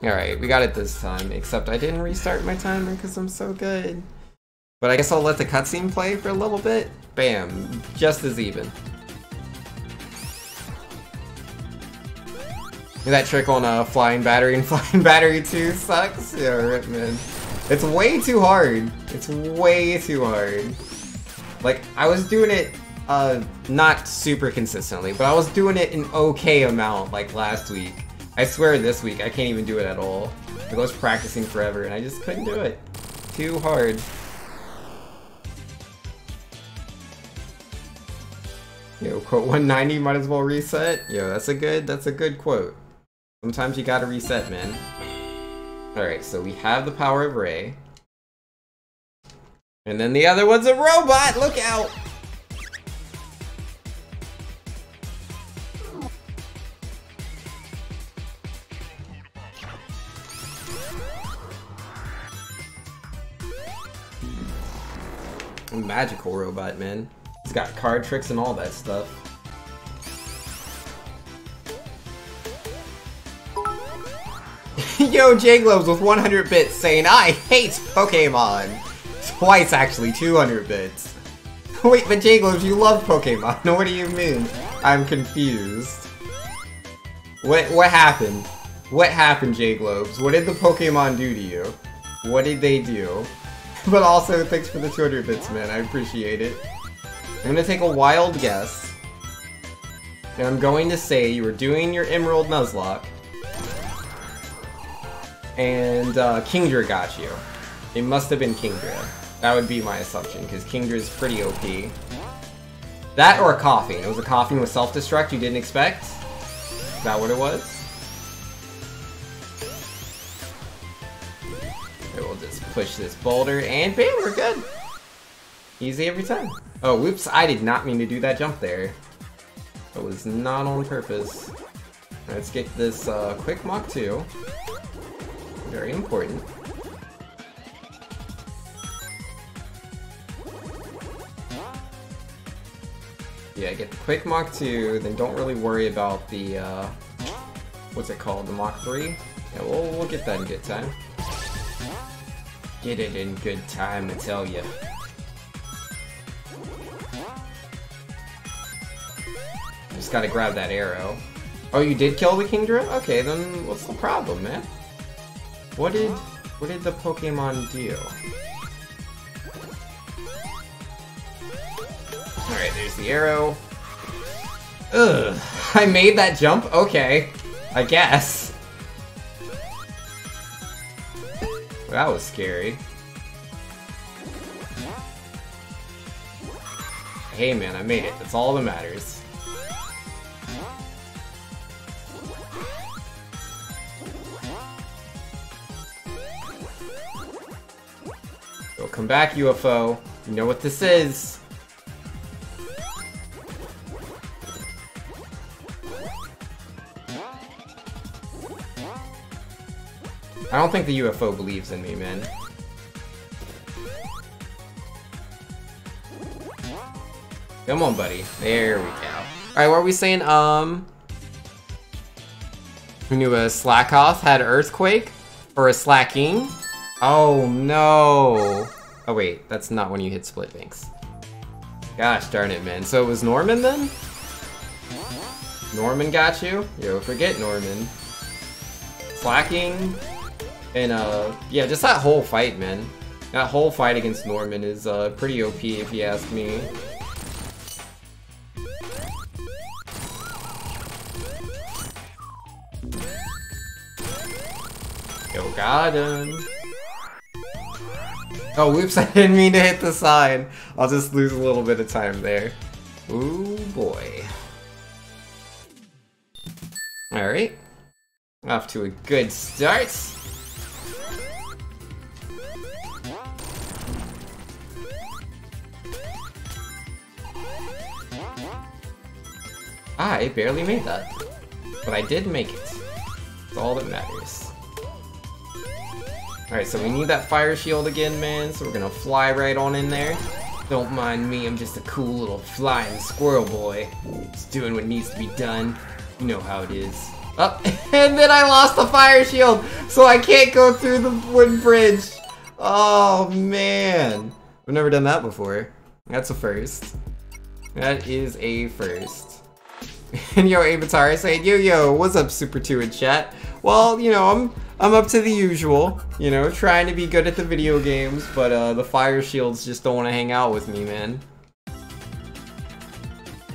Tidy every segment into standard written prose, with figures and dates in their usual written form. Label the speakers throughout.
Speaker 1: Alright, we got it this time, except I didn't restart my timer because I'm so good. But I guess I'll let the cutscene play for a little bit. Bam, just as even. That trick on Flying Battery and Flying Battery 2 sucks. Yeah, rip, man. It's way too hard. It's way too hard. Like, I was doing it, not super consistently, but I was doing it an okay amount, like, last week. I swear this week, I can't even do it at all. Like, I was practicing forever, and I just couldn't do it. Too hard. Yo, quote 190, might as well reset. Yo, that's a good quote. Sometimes you gotta reset, man. Alright, so we have the power of Ray. And then the other one's a robot! Look out! A magical robot, man. He's got card tricks and all that stuff. Yo, J-Globes with 100 bits saying, I hate Pokemon! Twice, actually, 200 bits. Wait, but J-Globes, you love Pokemon. What do you mean? I'm confused. What happened? What happened, J-Globes? What did the Pokemon do to you? What did they do? But also, thanks for the 200 bits, man. I appreciate it. I'm gonna take a wild guess. And I'm going to say you were doing your Emerald Nuzlocke. And Kingdra got you. It must have been Kingdra. That would be my assumption, because Kingdra's pretty OP. That or a Coughing. It was a Coughing with self-destruct you didn't expect? Is that what it was? Okay, we'll just push this boulder, and bam, we're good! Easy every time. Oh, whoops, I did not mean to do that jump there. That was not on purpose. Let's get this quick Mach 2. Very important. Yeah, get the quick Mach 2, then don't really worry about the, what's it called, the Mach 3? Yeah, we'll get that in good time. Get it in good time, I tell ya. Just gotta grab that arrow. Oh, you did kill the Kingdra? Okay, then what's the problem, man? What did the Pokemon do? Alright, there's the arrow. Ugh, I made that jump? Okay, I guess. That was scary. Hey man, I made it. That's all that matters. So come back, UFO. You know what this is. I don't think the UFO believes in me, man. Come on, buddy. There we go. Alright, what were we saying? We knew a Slackoth had Earthquake? Or a Slacking? Oh, no. Oh, wait. That's not when you hit Split Banks. Gosh darn it, man. So it was Norman, then? Norman got you? Yo, forget Norman. Slacking. And, yeah, just that whole fight, man. That whole fight against Norman is, pretty OP, if you ask me. Yo, got him. Oh, whoops, I didn't mean to hit the sign. I'll just lose a little bit of time there. Ooh, boy. Alright. Off to a good start. I barely made that, but I did make it. That's all that matters. Alright, so we need that fire shield again, man, so we're gonna fly right on in there. Don't mind me, I'm just a cool little flying squirrel boy. Just doing what needs to be done. You know how it is. Oh, and then I lost the fire shield, so I can't go through the wooden bridge. Oh, man. I've never done that before. That's a first. That is a first. And yo, Avatar saying, yo, what's up, Super 2 in chat? Well, you know, I'm up to the usual, you know, trying to be good at the video games, but the fire shields just don't want to hang out with me, man.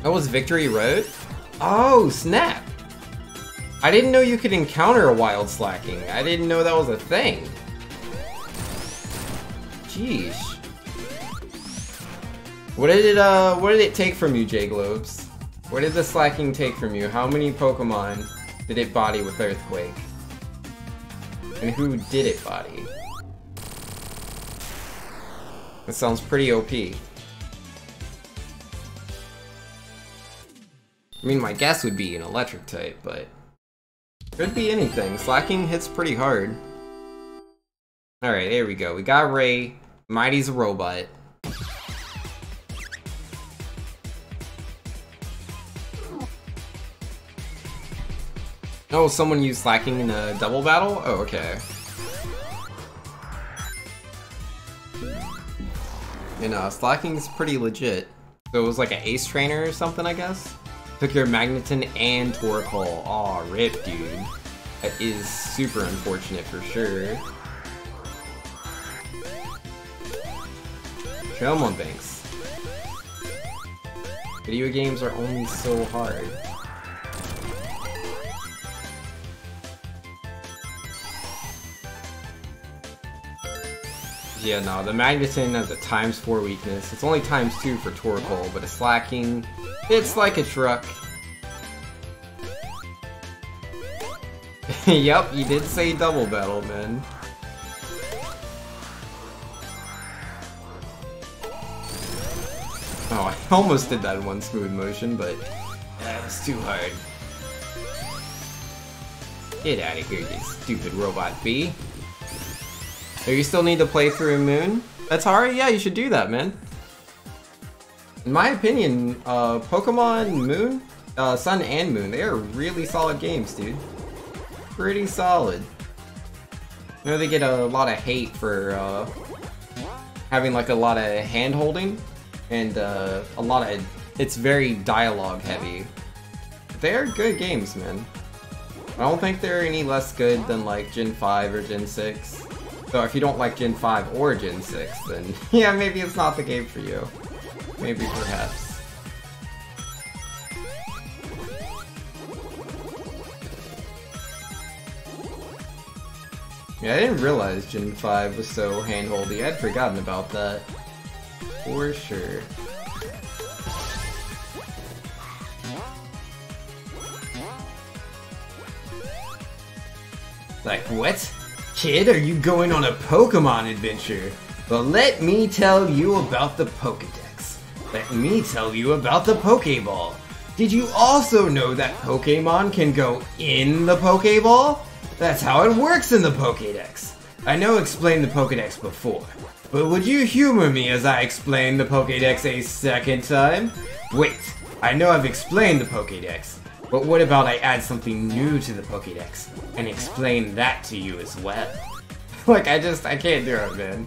Speaker 1: That was Victory Road? Oh, snap. I didn't know you could encounter a wild slacking. I didn't know that was a thing. Jeez. What did it take from you, J-Globes? What did the slacking take from you? How many Pokemon did it body with Earthquake? And who did it body? That sounds pretty OP. I mean, my guess would be an electric type, but could be anything. Slacking hits pretty hard. Alright, there we go. We got Ray. Mighty's a robot. Oh, someone used slacking in a double battle? Oh, okay. And slacking is pretty legit. So it was like an ace trainer or something, I guess? Took your Magneton and Torkoal. Aw, rip, dude. That is super unfortunate for sure. Come on, Banks. Video games are only so hard. Yeah, no, the Magneton has a ×4 weakness. It's only ×2 for Torkoal, but a slacking, it's like a truck. Yep, you did say double battle, man. Oh, I almost did that in one smooth motion, but that was too hard. Get out of here, you stupid robot bee. Oh, you still need to play through Moon? Atari? Yeah, you should do that, man. In my opinion, Pokemon Moon, Sun and Moon, they are really solid games, dude. Pretty solid. I know they get a lot of hate for having like a lot of hand-holding and a lot of, it's very dialogue heavy. They're good games, man. I don't think they're any less good than like Gen 5 or Gen 6. So if you don't like Gen 5 or Gen 6, then yeah, maybe it's not the game for you. Maybe, perhaps. Yeah, I didn't realize Gen 5 was so handholdy. I'd forgotten about that. For sure. Like, what? Kid, are you going on a Pokemon adventure? Well, let me tell you about the Pokédex. Let me tell you about the Pokéball. Did you also know that Pokémon can go in the Pokéball? That's how it works in the Pokédex. I know I explained the Pokédex before, but would you humor me as I explain the Pokédex a second time? Wait, I know I've explained the Pokédex, but what about I add something new to the Pokédex and explain that to you as well? Like, I can't do it, man.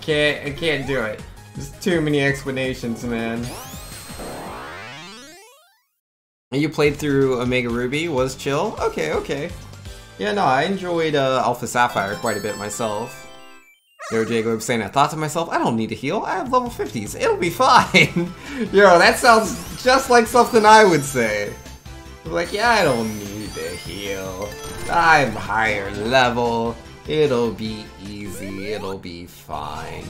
Speaker 1: I can't do it. There's too many explanations, man. You played through Omega Ruby, was chill? Okay. Yeah, no, I enjoyed Alpha Sapphire quite a bit myself. Yo, Jacob saying, I thought to myself, I don't need to heal. I have level 50s. It'll be fine. Yo, that sounds just like something I would say. Like, yeah, I don't need to heal. I'm higher level. It'll be easy. It'll be fine.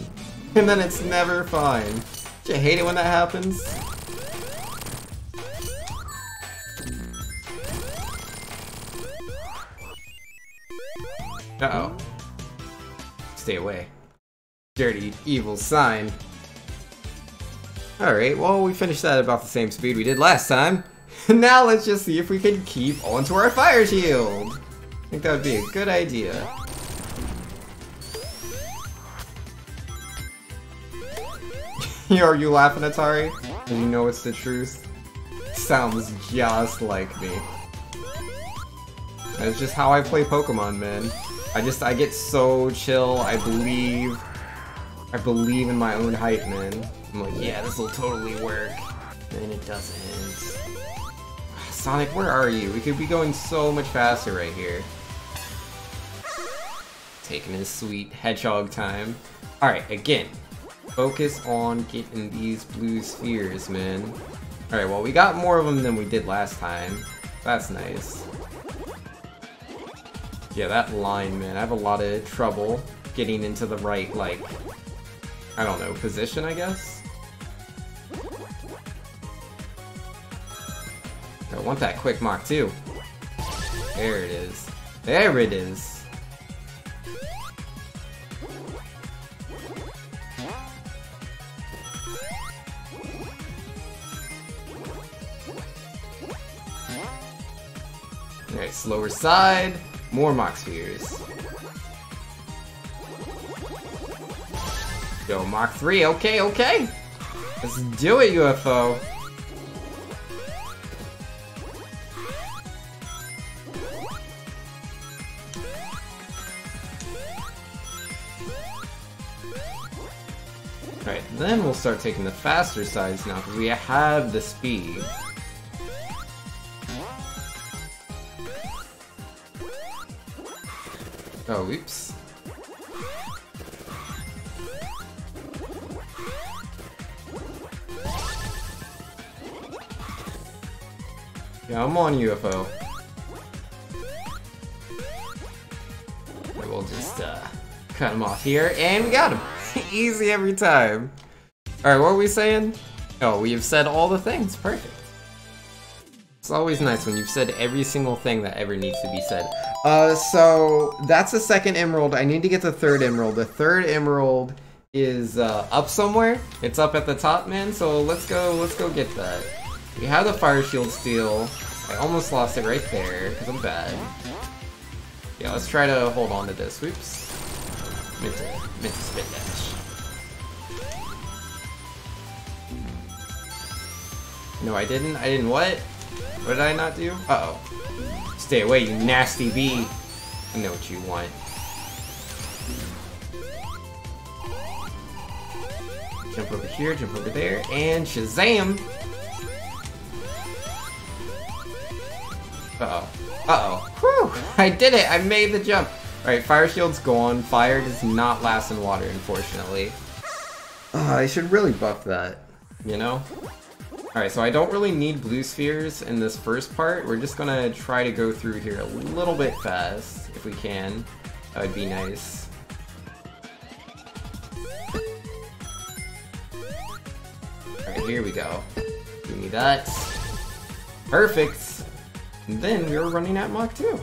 Speaker 1: And then it's never fine. Don't you hate it when that happens? Uh-oh. Stay away. Dirty, evil sign. Alright, well, we finished that at about the same speed we did last time. Now let's just see if we can keep onto our fire shield. I think that would be a good idea. Are you laughing, Atari? And you know it's the truth? Sounds just like me. That's just how I play Pokemon, man. I get so chill. I believe in my own hype, man. I'm like, yeah, this will totally work. And it doesn't. Sonic, where are you? We could be going so much faster right here. Taking his sweet hedgehog time. Alright, again. Focus on getting these blue spheres, man. Alright, well, we got more of them than we did last time. That's nice. Yeah, that line, man. I have a lot of trouble getting into the right, like, I don't know, position, I guess? I want that quick Mach 2. There it is. There it is. Alright, slower side. More Mach Spheres. Yo, Mach 3. Okay, okay. Let's do it, UFO. Alright, then we'll start taking the faster sides now, because we have the speed. Oh, oops. Yeah, I'm on UFO. We'll just, cut him off here, and we got him! Easy every time. Alright, what were we saying? Oh, we have said all the things. Perfect. It's always nice when you've said every single thing that ever needs to be said. So that's the second emerald. I need to get the third emerald. The third emerald is up somewhere. It's up at the top, man. So let's go get that. We have the fire shield steal. I almost lost it right there because I'm bad. Yeah, let's try to hold on to this. Whoops. Meant to spit dash. No, I didn't. I didn't what? What did I not do? Uh-oh. Stay away, you nasty bee. I know what you want. Jump over here, jump over there, and Shazam! Uh-oh. Uh-oh. Whew! I did it! I made the jump! Alright, fire shield's gone. Fire does not last in water, unfortunately. I should really buff that, you know? Alright, so I don't really need blue spheres in this first part. We're just gonna try to go through here a little bit fast, if we can. That would be nice. Alright, here we go. Give me that. Perfect! And then we were running at Mach 2.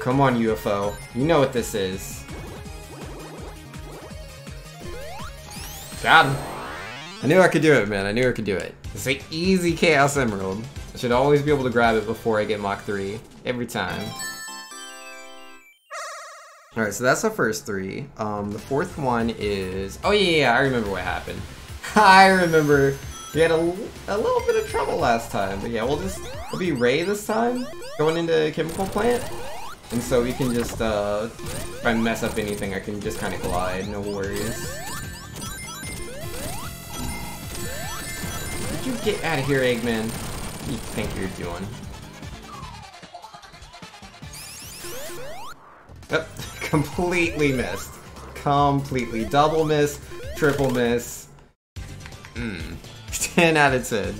Speaker 1: Come on, UFO. You know what this is. Got him. I knew I could do it, man. I knew I could do it. It's an easy Chaos Emerald. I should always be able to grab it before I get Mach 3. Every time. Alright, so that's the first three. The fourth one is... Oh yeah, I remember what happened. I remember we had a little bit of trouble last time. But yeah, we'll be Ray this time. Going into Chemical Plant. And so we can just, if I mess up anything, I can just kind of glide, no worries. Did you get out of here, Eggman? What do you think you're doing? Yep, completely missed. Completely. Double miss, triple miss. 10 out of 10.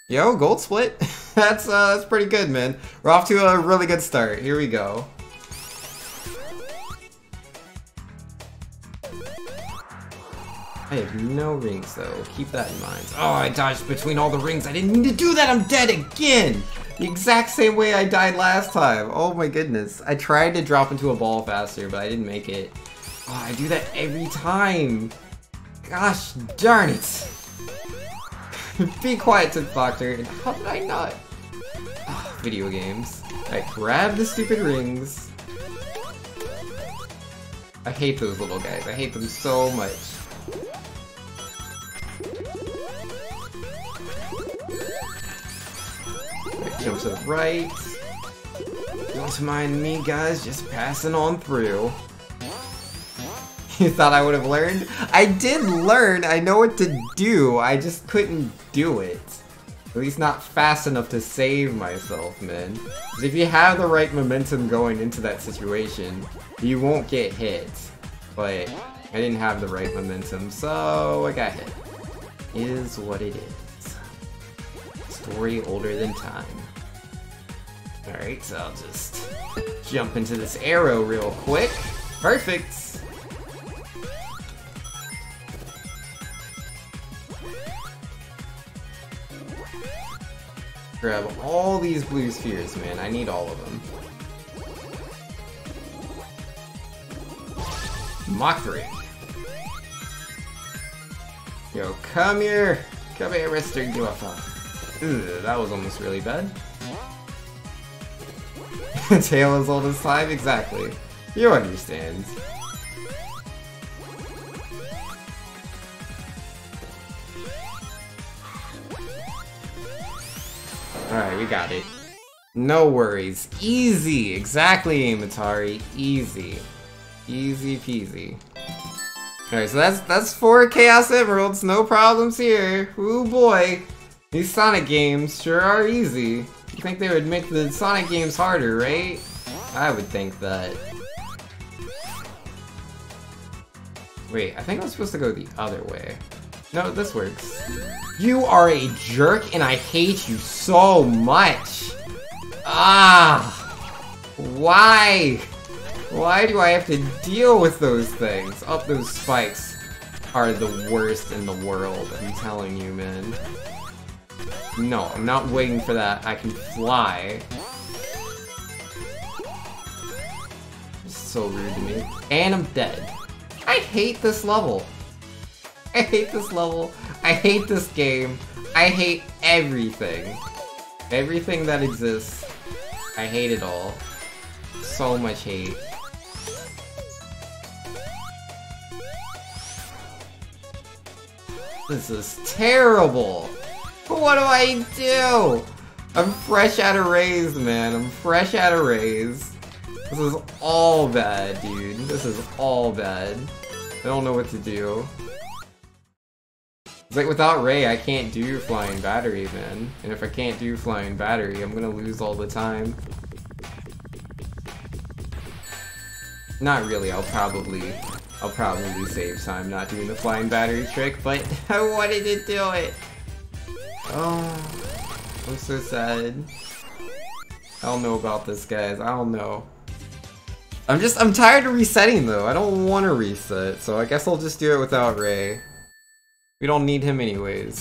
Speaker 1: Yo, gold split. That's pretty good, man. We're off to a really good start. Here we go. I have no rings, though. Keep that in mind. Oh, I dodged between all the rings. I didn't mean to do that. I'm dead again. The exact same way I died last time. Oh my goodness. I tried to drop into a ball faster, but I didn't make it. Oh, I do that every time. Gosh darn it. Be quiet, Tip Doctor. How did I not? Oh, video games. Alright, grab the stupid rings. I hate those little guys. I hate them so much. Right, jump to the right. Don't mind me, guys. Just passing on through. You thought I would have learned? I did learn. I know what to do. I just couldn't do it. At least not fast enough to save myself, man. Because if you have the right momentum going into that situation, you won't get hit. But I didn't have the right momentum, so I got hit. Is what it is. Story older than time. Alright, so I'll just jump into this arrow real quick. Perfect! Grab all these blue spheres, man. I need all of them. Mach 3. Yo, come here! Come here, Mr. UFO. Ugh, that was almost really bad. Tail as old as time? Exactly. You understand. Alright, we got it. No worries. Easy! Exactly, Amatari. Easy. Easy peasy. Alright, so that's 4 Chaos Emeralds. No problems here. Ooh boy. These Sonic games sure are easy. You think they would make the Sonic games harder, right? I would think that. Wait, I think I'm supposed to go the other way. No, this works. You are a jerk and I hate you so much! Ah! Why? Why do I have to deal with those things? Oh, those spikes are the worst in the world, I'm telling you, man. No, I'm not waiting for that. I can fly. It's so rude to me. And I'm dead. I hate this level. I hate this level. I hate this game. I hate everything. Everything that exists. I hate it all. So much hate. This is terrible. What do I do? I'm fresh out of Rays, man. I'm fresh out of Rays. This is all bad, dude. This is all bad. I don't know what to do. It's like without Ray, I can't do Flying Battery, man. And if I can't do Flying Battery, I'm gonna lose all the time. Not really, I'll probably save time not doing the Flying Battery trick, but I wanted to do it! Oh, I'm so sad. I don't know about this, guys. I don't know. I'm tired of resetting, though. I don't want to reset, so I guess I'll just do it without Ray. We don't need him anyways.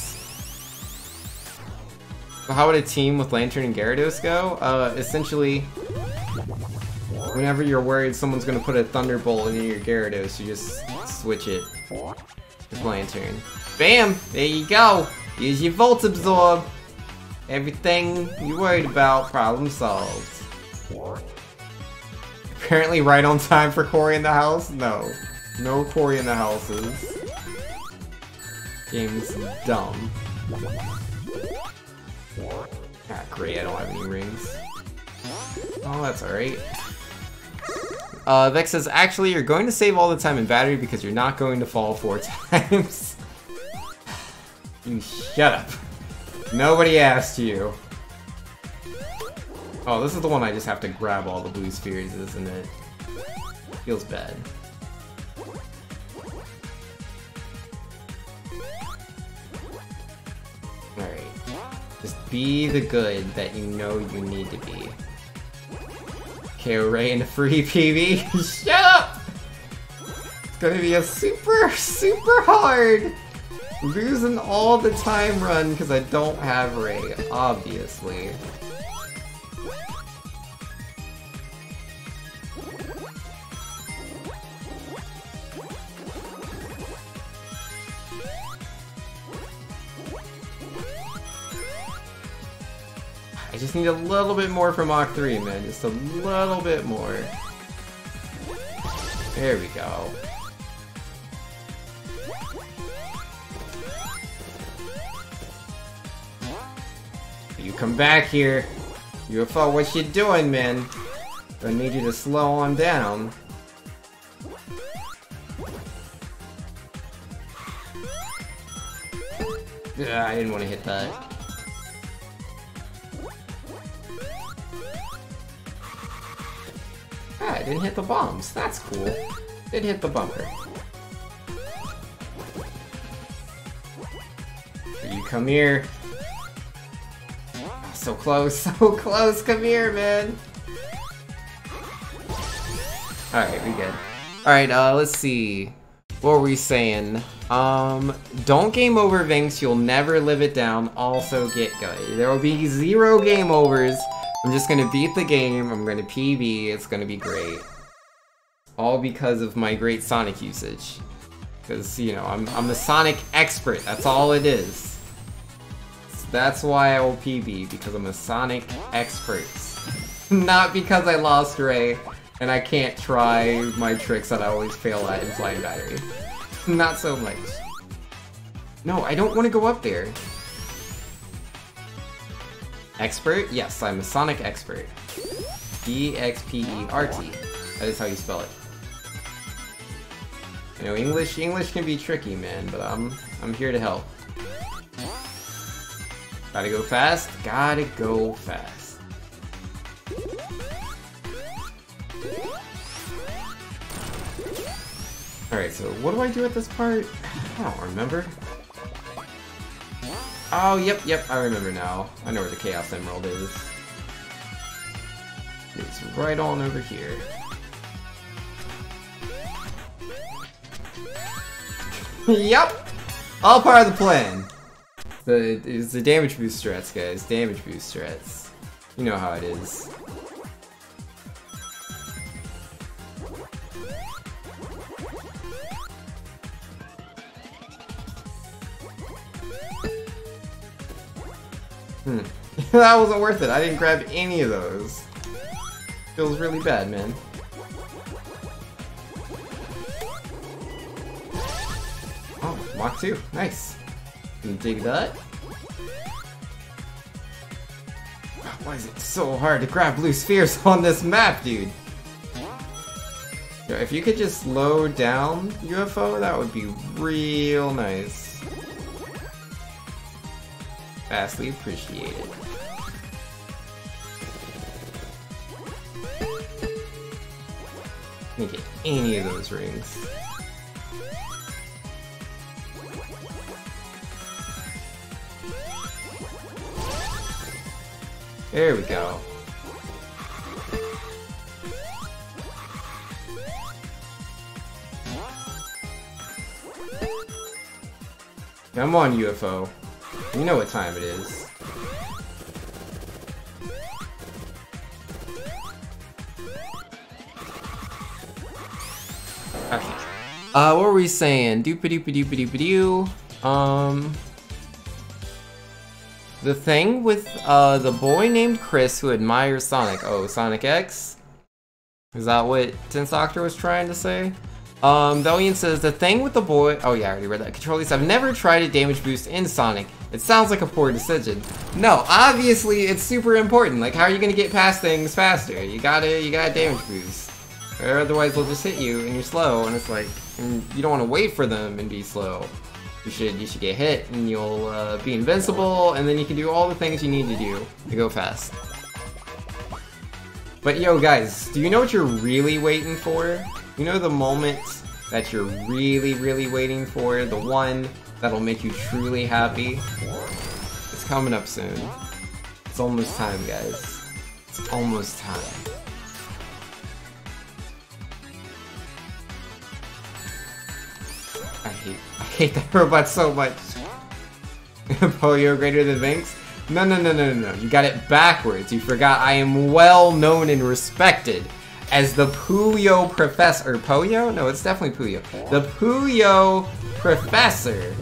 Speaker 1: So how would a team with Lantern and Gyarados go? Essentially, whenever you're worried someone's gonna put a Thunderbolt in your Gyarados, you just switch it with Lantern. Bam! There you go! Use your Volt Absorb! Everything you worried about, problem solved. Apparently right on time for Corey in the house? No. No Corey in the houses. Game's dumb. Ah, great, I don't have any rings. Oh, that's alright. Vex says, actually, you're going to save all the time in battery because you're not going to fall 4 times. You shut up. Nobody asked you. Oh, this is the one I just have to grab all the blue spheres, isn't it? Feels bad. Alright. Just be the good that you know you need to be. KO Ray in a free PB. Shut up! It's gonna be a super hard losing all the time run because I don't have Ray, obviously. I just need a little bit more from Mach 3, man. Just a little bit more. There we go. You come back here. UFO, what you doing, man? I need you to slow on down. I didn't want to hit that. Ah, I didn't hit the bombs. That's cool. Did hit the bumper. You come here. Oh, so close, so close. Come here, man. Alright, we good. Alright, let's see. What were we saying? Don't game over Vinx, you'll never live it down. Also get good. There will be 0 game overs. I'm just gonna beat the game, I'm gonna PB, it's gonna be great. All because of my great Sonic usage. Because, you know, I'm a Sonic expert, that's all it is. So that's why I will PB, because I'm a Sonic expert. Not because I lost Ray, and I can't try my tricks that I always fail at in Flying Battery. Not so much. No, I don't want to go up there. Expert? Yes, I'm a Sonic expert. E-X-P-E-R-T. That is how you spell it. You know, English can be tricky, man, but I'm here to help. Gotta go fast? Gotta go fast. Alright, so what do I do at this part? I don't remember. Oh, yep, I remember now. I know where the Chaos Emerald is. It's right on over here. Yep! All part of the plan. It's the damage boost strats, guys. Damage boost strats. You know how it is. That wasn't worth it. I didn't grab any of those. Feels really bad, man. Oh, Mach 2. Nice. Can you dig that? Why is it so hard to grab blue spheres on this map, dude? Yo, if you could just slow down UFO, that would be real nice. Vastly appreciated. Can't get any of those rings. There we go. Come on, UFO. You know what time it is. Okay. What were we saying? Doop-a-doop-a-doop-a-doop-a-doo. The thing with, the boy named Chris who admires Sonic. Oh, Sonic X? Is that what Tensoctor was trying to say? Valiant says, the thing with the boy... Oh yeah, I already read that. Control I've never tried a damage boost in Sonic. It sounds like a poor decision. No, obviously it's super important. Like, how are you gonna get past things faster? You gotta damage boost. Or otherwise they'll just hit you and you're slow, and it's like... And you don't want to wait for them and be slow. You should get hit and you'll be invincible, and then you can do all the things you need to do to go fast. But yo guys, do you know what you're really waiting for? You know the moment that you're really waiting for? The one that'll make you truly happy? It's coming up soon. It's almost time, guys. It's almost time. I hate that robot so much. Polio greater than Vinx? No. You got it backwards. You forgot I am well known and respected as the Puyo Professor. Or Poyo? No, it's definitely Puyo. The Puyo Professor.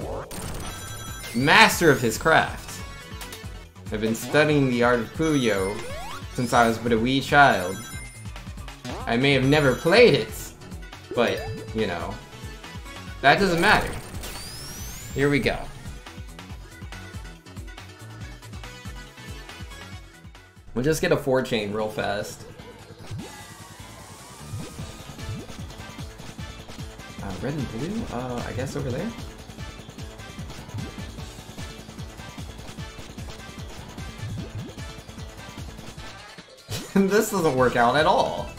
Speaker 1: Master of his craft. I've been studying the art of Puyo since I was but a wee child. I may have never played it, But, you know, that doesn't matter. Here we go. We'll just get a 4-chain real fast. Red and blue? I guess over there? This doesn't work out at all.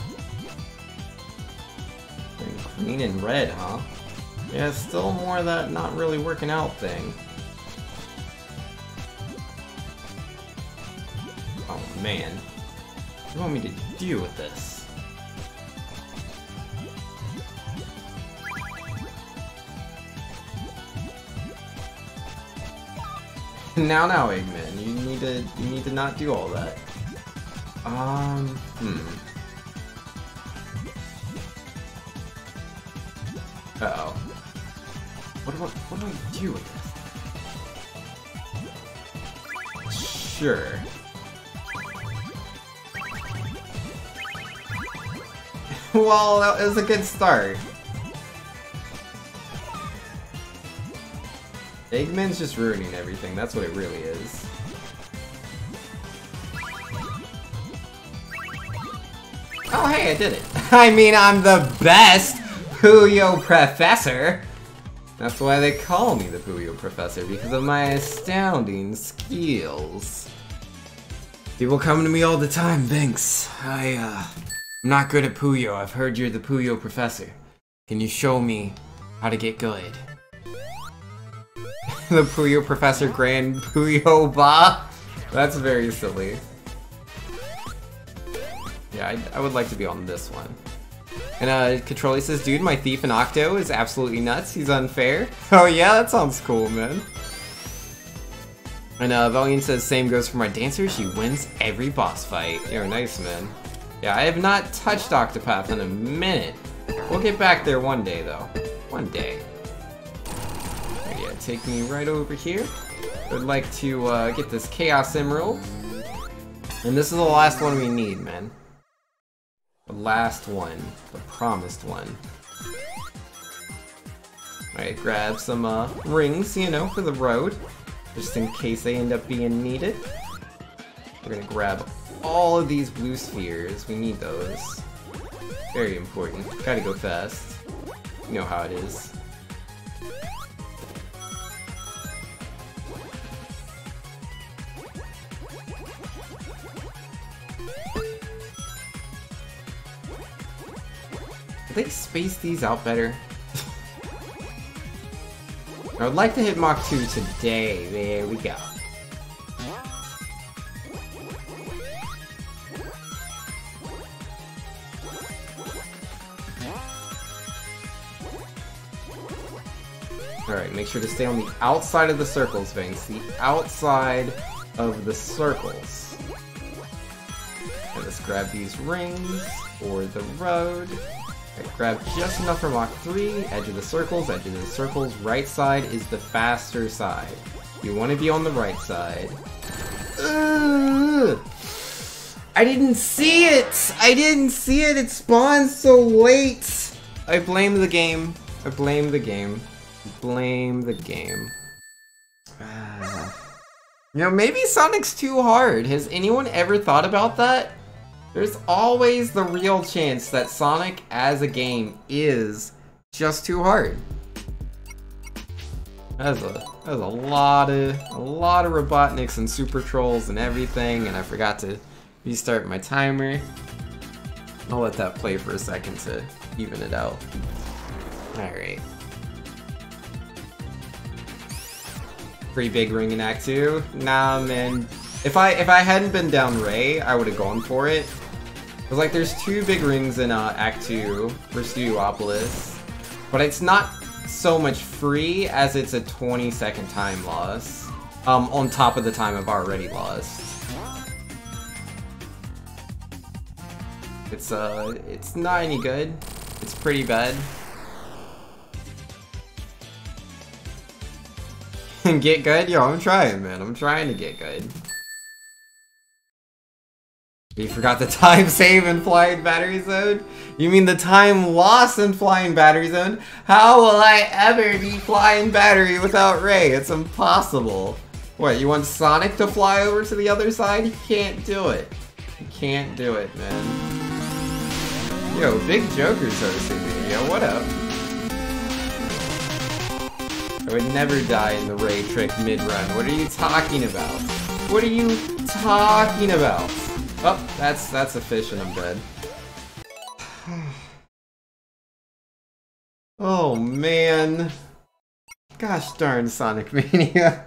Speaker 1: Green and red, huh? Yeah, still more of that not really working out thing. Oh man. What do you want me to do with this? Now, Eggman, you need to not do all that. Uh-oh. What do I do with this? Sure. Well, that was a good start. Eggman's just ruining everything, that's what it really is. Oh hey, I did it. I mean, I'm the best Puyo Professor! That's why they call me the Puyo Professor, because of my astounding skills. People come to me all the time, thanks. I'm not good at Puyo. I've heard you're the Puyo Professor. Can you show me how to get good? The Puyo Professor Grand Puyo Ba? That's very silly. Yeah, I would like to be on this one. And Controlly says, dude, my thief in Octo is absolutely nuts. He's unfair. Oh yeah, that sounds cool, man. And Valiant says, same goes for my dancer. She wins every boss fight. You're nice, man. Yeah, I have not touched Octopath in a minute. We'll get back there one day, though. One day. Yeah, take me right over here. I would like to get this Chaos Emerald. And this is the last one we need, man. The last one. The promised one. Alright, grab some rings, you know, for the road. Just in case they end up being needed. We're gonna grab all of these blue spheres. We need those. Very important. Gotta go fast. You know how it is. Did they space these out better? I would like to hit Mach 2 today. There we go. Alright, make sure to stay on the outside of the circles, Banks. The outside of the circles. Okay, let's grab these rings for the road. Okay, grab just enough for Mach 3, edge of the circles, right side is the faster side. You want to be on the right side. Ugh! I didn't see it! I didn't see it! It spawned so late! I blame the game. I blame the game. Blame the game. You know, maybe Sonic's too hard. Has anyone ever thought about that? There's always the real chance that Sonic as a game is just too hard. That was a lot of Robotniks and Super Trolls and everything, and I forgot to restart my timer. I'll let that play for a second to even it out. Alright. Pretty big ring in Act 2. Nah, man. If I hadn't been down Ray, I would have gone for it. Cause like there's 2 big rings in Act 2 for Studiopolis, but it's not so much free as it's a 20-second time loss. On top of the time I've already lost. It's not any good. It's pretty bad. Get good? Yo, I'm trying, man. I'm trying to get good. You forgot the time save in Flying Battery Zone? You mean the time lost in Flying Battery Zone? How will I ever be Flying Battery without Ray? It's impossible. What, you want Sonic to fly over to the other side? You can't do it. You can't do it, man. Yo, Big Joker's hosting me. Yo, what up? I would never die in the Ray trick mid-run. What are you talking about? What are you talking about? Oh, that's a fish and I'm dead. Oh man. Gosh darn Sonic Mania.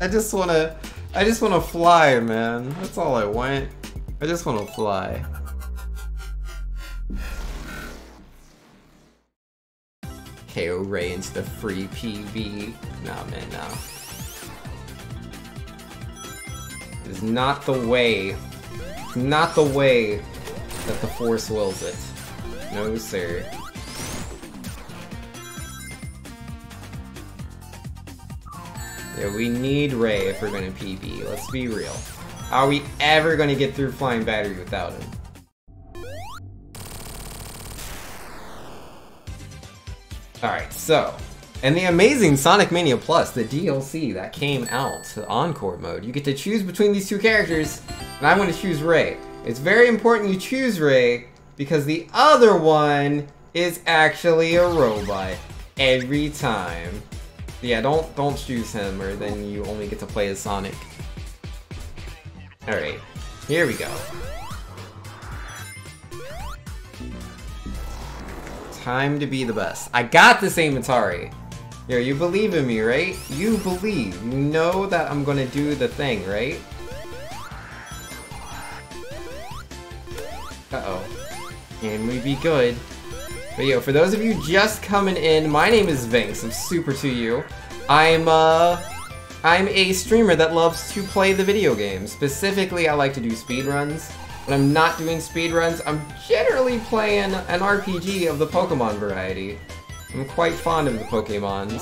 Speaker 1: I just wanna fly, man. That's all I want. I just wanna fly. KO Ray into the free PB. Nah, man, no. It is not the way. It's not the way that the Force wills it. No, sir. Yeah, we need Ray if we're gonna PB. Let's be real. How are we ever gonna get through Flying Battery without him? Alright, so, and the amazing Sonic Mania Plus, the DLC that came out, the Encore mode, you get to choose between these two characters, and I'm going to choose Ray. It's very important you choose Ray, because the other one is actually a robot, every time. Yeah, don't choose him, or then you only get to play as Sonic. Alright, here we go. Time to be the best. I got this aim Atari. Yo, you believe in me, right? You believe. You know that I'm gonna do the thing, right? Uh-oh. Can we be good? But yo, for those of you just coming in, my name is Vinx. I'm super to you. I'm a streamer that loves to play the video game. Specifically, I like to do speedruns. When I'm not doing speedruns, I'm generally playing an RPG of the Pokemon variety. I'm quite fond of the Pokemons.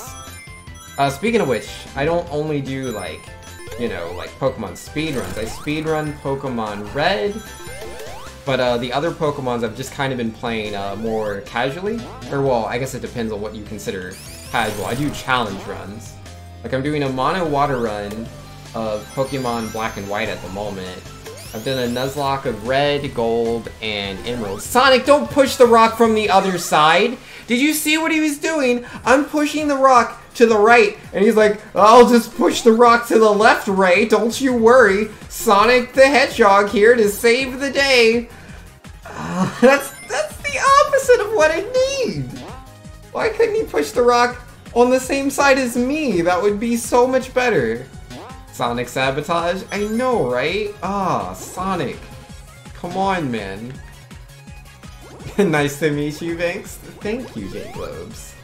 Speaker 1: Speaking of which, I don't only do like, you know, like Pokemon speedruns. I speedrun Pokemon Red, but the other Pokemons I've just kind of been playing more casually. Or well, I guess it depends on what you consider casual. I do challenge runs. Like I'm doing a mono water run of Pokemon Black and White at the moment. I've done a Nuzlocke of Red, Gold, and Emerald. Sonic, don't push the rock from the other side! Did you see what he was doing? I'm pushing the rock to the right, and he's like, I'll just push the rock to the left, Ray, don't you worry. Sonic the Hedgehog here to save the day. That's the opposite of what I need! Why couldn't he push the rock on the same side as me? That would be so much better. Sonic sabotage? I know, right? Ah, Sonic. Come on, man. Nice to meet you, Vinx. Thank you, J-Globes.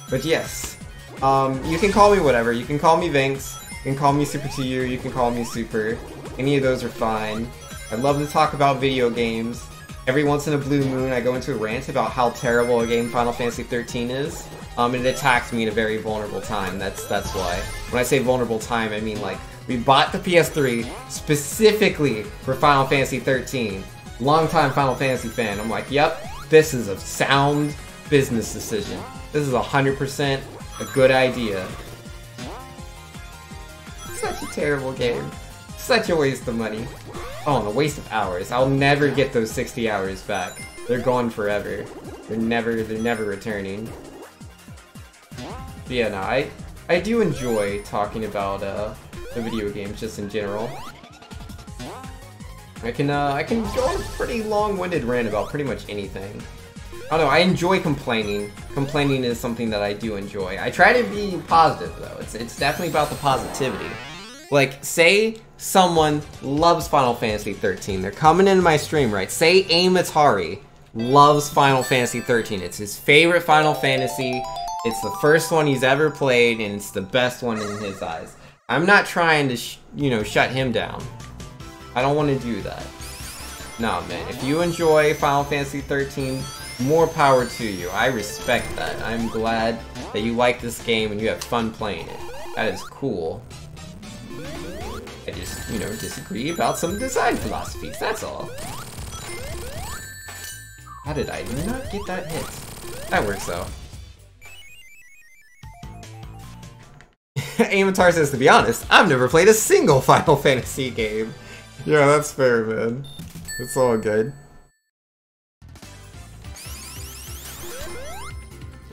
Speaker 1: But yes, you can call me whatever. You can call me Vinx. You can call me Super to You. You can call me Super. Any of those are fine. I love to talk about video games. Every once in a blue moon, I go into a rant about how terrible a game Final Fantasy 13 is. And it attacked me in a very vulnerable time. That's why. When I say vulnerable time, I mean like, we bought the PS3 specifically for Final Fantasy 13. Longtime Final Fantasy fan. I'm like, yep, this is a sound business decision. This is 100% a good idea. Such a terrible game. Such a waste of money. Oh, and a waste of hours. I'll never get those 60 hours back. They're gone forever. They're never returning. But yeah, no, I do enjoy talking about the video games just in general. I can go on a pretty long-winded rant about pretty much anything. I don't know, I enjoy complaining. Complaining is something that I do enjoy. I try to be positive though. It's definitely about the positivity. Like, say someone loves Final Fantasy 13. They're coming into my stream, right? Say Amatari loves Final Fantasy 13. It's his favorite Final Fantasy. It's the first one he's ever played, and it's the best one in his eyes. I'm not trying to, shut him down. I don't want to do that. Nah, man. If you enjoy Final Fantasy 13, more power to you. I respect that. I'm glad that you like this game and you have fun playing it. That is cool. I just you know, disagree about some design philosophies, that's all. How did I not get that hit? That works though. Amatar says, to be honest, I've never played a single Final Fantasy game. Yeah, that's fair, man. It's all good.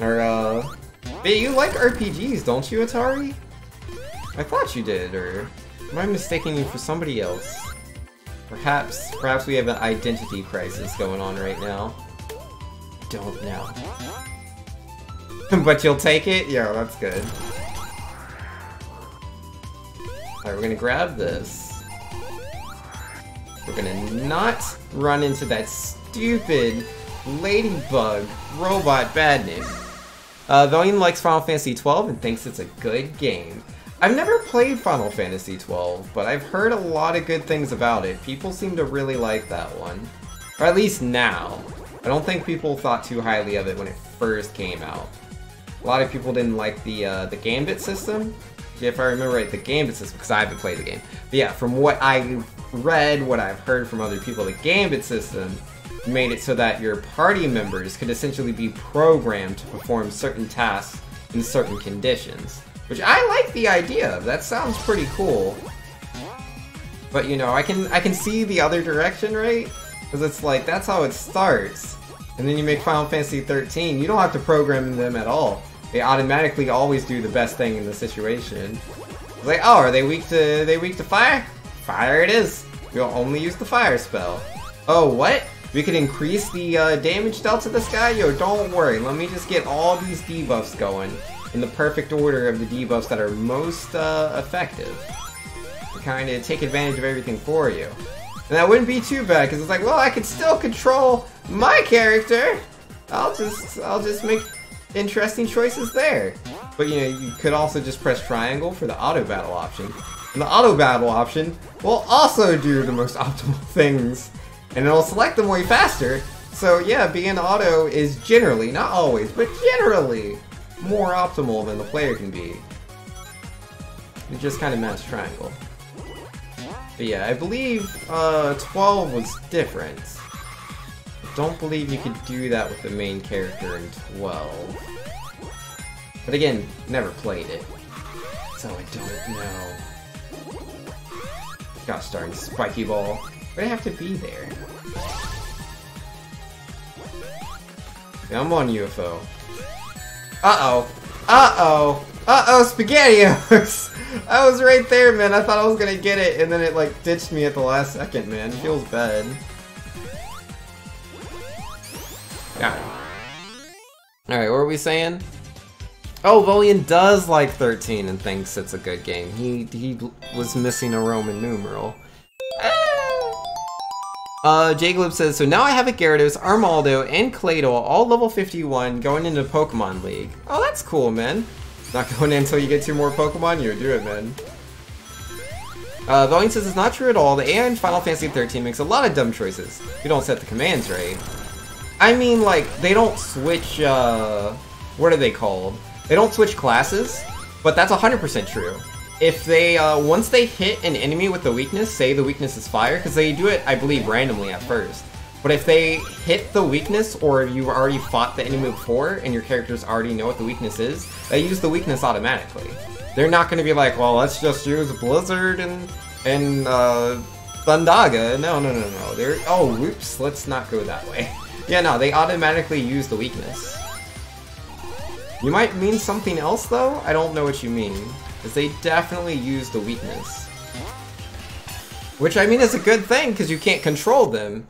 Speaker 1: Or, hey, you like RPGs, don't you, Atari? I thought you did, or am I mistaking you for somebody else? Perhaps we have an identity crisis going on right now. Don't know. But you'll take it? Yeah, that's good. Alright, we're gonna grab this. We're gonna not run into that stupid ladybug robot bad name. Valian likes Final Fantasy XII and thinks it's a good game. I've never played Final Fantasy XII, but I've heard a lot of good things about it. People seem to really like that one. Or at least now. I don't think people thought too highly of it when it first came out. A lot of people didn't like the Gambit system. If I remember right, the Gambit system, because I haven't played the game. But yeah, from what I've read, what I've heard from other people, the Gambit system made it so that your party members could essentially be programmed to perform certain tasks in certain conditions. Which I like the idea of. That sounds pretty cool. But you know, I can see the other direction, right? Because it's like, that's how it starts. And then you make Final Fantasy 13, you don't have to program them at all. They automatically always do the best thing in the situation. It's like, oh, are they weak to fire? Fire it is. You'll only use the fire spell. Oh, what? We can increase the damage dealt to this guy? Yo, don't worry. Let me just get all these debuffs going in the perfect order of the debuffs that are most effective. To kind of take advantage of everything for you. And that wouldn't be too bad, because it's like, well, I can still control my character. I'll just make interesting choices there. But you know, you could also just press triangle for the auto battle option. And the auto battle option will also do the most optimal things. And it'll select them way faster. So yeah, being auto is generally, not always, but generally more optimal than the player can be. You just kind of match triangle. But yeah, I believe 12 was different. I don't believe you could do that with the main character in 12. But again, never played it, so I don't know. Gosh darn spiky ball. But I have to be there. Yeah, I'm on UFO. Uh-oh. Uh-oh. Uh-oh, SpaghettiOs! I was right there, man. I thought I was gonna get it, and then it, like, ditched me at the last second, man. It feels bad. Yeah. Alright, what were we saying? Oh, Volian does like 13 and thinks it's a good game. He was missing a Roman numeral. J-Globe says, so now I have a Gyarados, Armaldo, and Claydol all level 51 going into Pokemon League. Oh, that's cool, man. Not going in until you get 2 more Pokemon? You do it, man. Valiant says it's not true at all. The AI in Final Fantasy 13 makes a lot of dumb choices. You don't set the commands right. I mean, like, they don't switch, what are they called? They don't switch classes, but that's 100% true. If they, once they hit an enemy with the weakness, say the weakness is fire, because they do it, I believe, randomly at first. But if they hit the weakness, or you've already fought the enemy before, and your characters already know what the weakness is, they use the weakness automatically. They're not going to be like, well, let's just use Blizzard and Thundaga. No. They're, oh, whoops, let's not go that way. Yeah, no, they automatically use the weakness. You might mean something else, though? I don't know what you mean. Because they definitely use the weakness. Which, I mean, is a good thing, because you can't control them.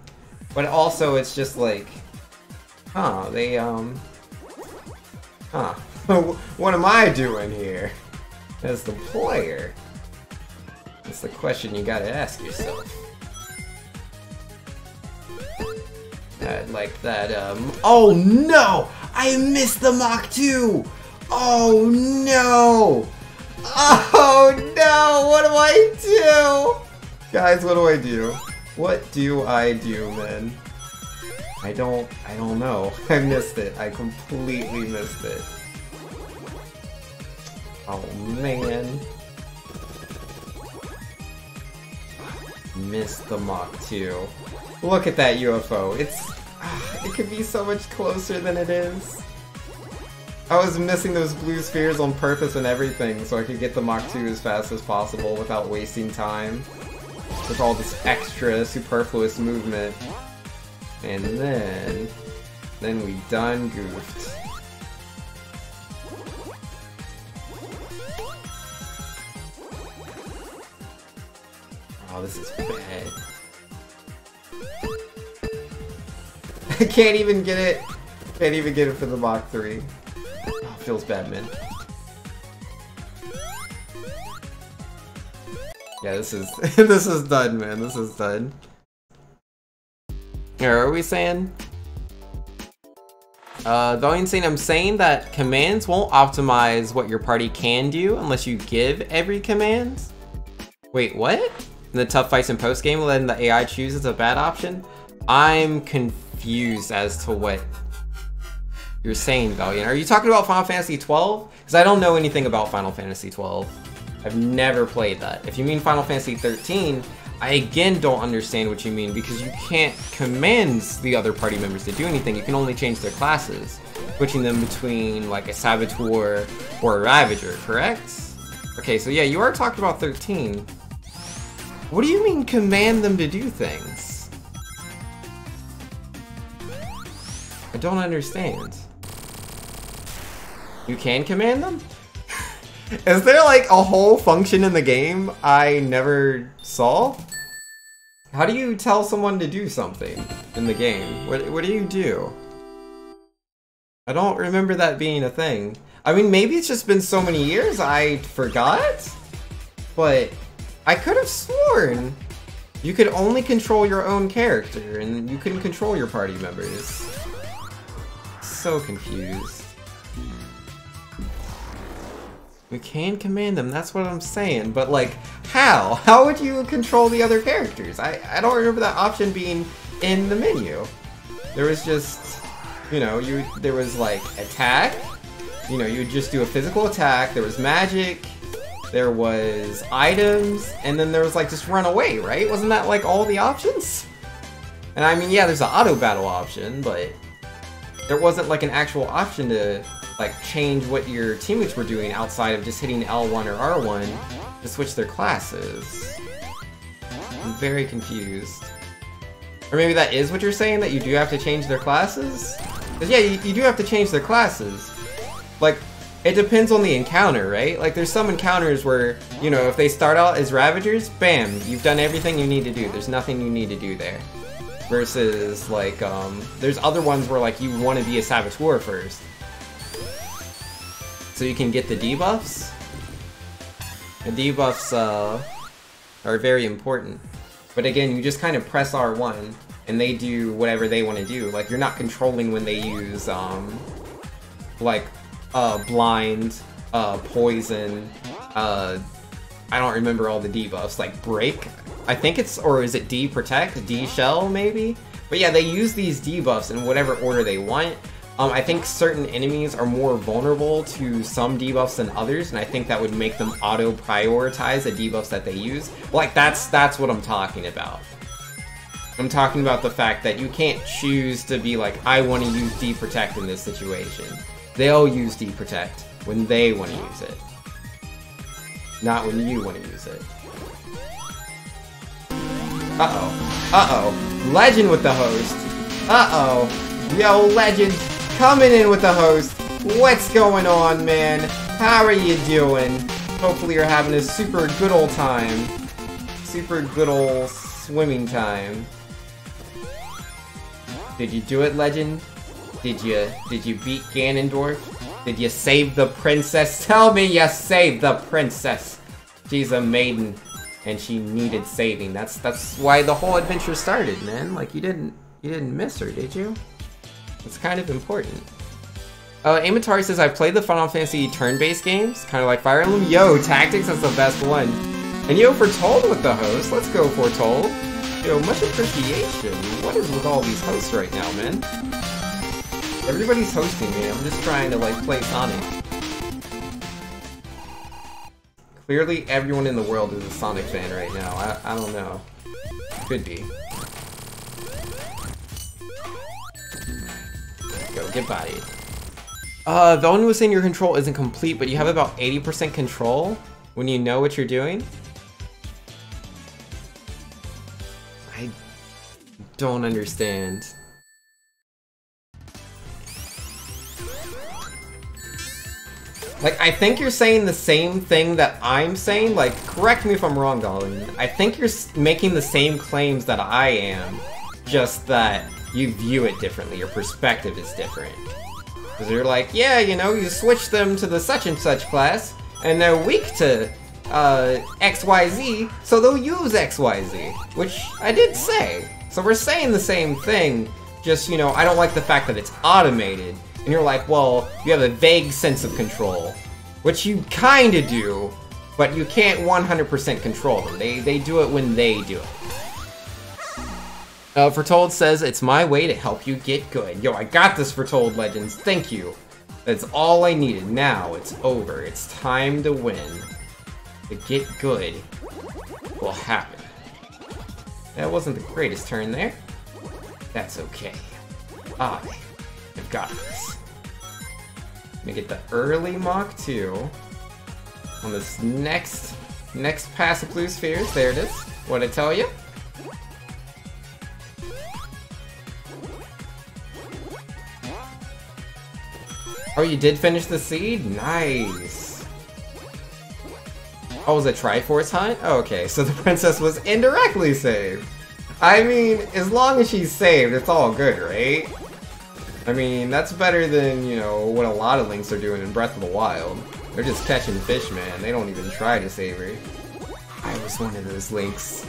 Speaker 1: But also, it's just like... Huh, they, Huh. What am I doing here? As the player? That's the question you gotta ask yourself. Like that, oh no! I missed the Mach 2! Oh no! Oh no! What do I do? Guys, what do I do? What do I do, man? I don't know. I missed it. I completely missed it. Oh man. missed the Mach 2. Look at that UFO. It could be so much closer than it is. I was missing those blue spheres on purpose and everything so I could get the Mach 2 as fast as possible without wasting time with all this extra superfluous movement. And then we done goofed. Oh, this is bad. I can't even get it. Can't even get it for the Mach 3. Oh, feels bad, man. Yeah, this is this is done, man. This is done. Here, what are we saying? I'm saying that commands won't optimize what your party can do unless you give every command. Wait, what? In the tough fights in post-game, letting the AI choose is a bad option? I'm confused as to what you're saying, Valiant. Are you talking about Final Fantasy XII? Because I don't know anything about Final Fantasy XII. I've never played that. If you mean Final Fantasy XIII, I again don't understand what you mean because you can't command the other party members to do anything. You can only change their classes, switching them between like a Saboteur or a Ravager, correct? Okay, so yeah, you are talking about 13. What do you mean command them to do things? I don't understand. You can command them? Is there like a whole function in the game I never saw? How do you tell someone to do something in the game? What do you do? I don't remember that being a thing. I mean, maybe it's just been so many years I forgot? But I could have sworn you could only control your own character and you couldn't control your party members. So confused. You can command them, that's what I'm saying, but like, how? How would you control the other characters? I don't remember that option being in the menu. There was just, you know, there was like attack, you know, you would just do a physical attack, there was magic, there was items, and then there was like just run away, right? Wasn't that like all the options? And I mean, yeah, there's an auto battle option, but there wasn't like an actual option to like change what your teammates were doing outside of just hitting L1 or R1 to switch their classes. I'm very confused. Or maybe that is what you're saying, that you do have to change their classes? Because yeah, you do have to change their classes. Like, it depends on the encounter, right? Like, there's some encounters where, you know, if they start out as Ravagers, bam, you've done everything you need to do. There's nothing you need to do there. Versus, like, there's other ones where, like, you want to be a Saboteur first. So you can get the debuffs. The debuffs are very important. But again, you just kind of press R1 and they do whatever they want to do. Like, you're not controlling when they use like blind, poison, I don't remember all the debuffs, like break, I think it's, or is it D protect, D shell maybe? But yeah, they use these debuffs in whatever order they want. I think certain enemies are more vulnerable to some debuffs than others, and I think that would make them auto-prioritize the debuffs that they use. Like, that's what I'm talking about. I'm talking about the fact that you can't choose to be like, I want to use D-Protect in this situation. They'll use D-Protect when they want to use it. Not when you want to use it. Uh-oh. Uh-oh. Legend with the host. Uh-oh. Yo, Legend. Coming in with the host. What's going on, man? How are you doing? Hopefully you're having a super good old time. Super good old swimming time. Did you do it, Legend? Did you beat Ganondorf? Did you save the princess? Tell me you saved the princess. She's a maiden and she needed saving. That's why the whole adventure started, man. Like, you didn't miss her, did you? It's kind of important. Amatari says, I've played the Final Fantasy turn-based games, kind of like Fire Emblem. Yo, Tactics, that's the best one. And yo, Foretold with the host. Let's go, Foretold. Yo, much appreciation. What is with all these hosts right now, man? Everybody's hosting me. I'm just trying to, like, play Sonic. Clearly everyone in the world is a Sonic fan right now. I don't know. Could be. Go, get bodied. The one was saying your control isn't complete, but you have about 80% control when you know what you're doing. I don't understand. Like, I think you're saying the same thing that I'm saying. Like, correct me if I'm wrong, darling. I think you're making the same claims that I am, just that you view it differently. Your perspective is different. Because you're like, yeah, you know, you switch them to the such and such class, and they're weak to XYZ, so they'll use XYZ, which I did say. So we're saying the same thing, just, you know, I don't like the fact that it's automated. And you're like, well, you have a vague sense of control, which you kinda do, but you can't 100% control them. They do it when they do it. Foretold says, it's my way to help you get good. Yo, I got this, Foretold Legends. Thank you. That's all I needed. Now it's over. It's time to win. The get good will happen. That wasn't the greatest turn there. That's okay. I've got this. Let me get the early Mach 2 on this next pass of blue spheres. There it is. What'd I tell you? Oh, you did finish the seed? Nice. Oh, was it Triforce Hunt? Oh, okay, so the princess was indirectly saved. I mean, as long as she's saved, it's all good, right? I mean, that's better than, you know, what a lot of Links are doing in Breath of the Wild. They're just catching fish, man. They don't even try to save her. I was one of those Links.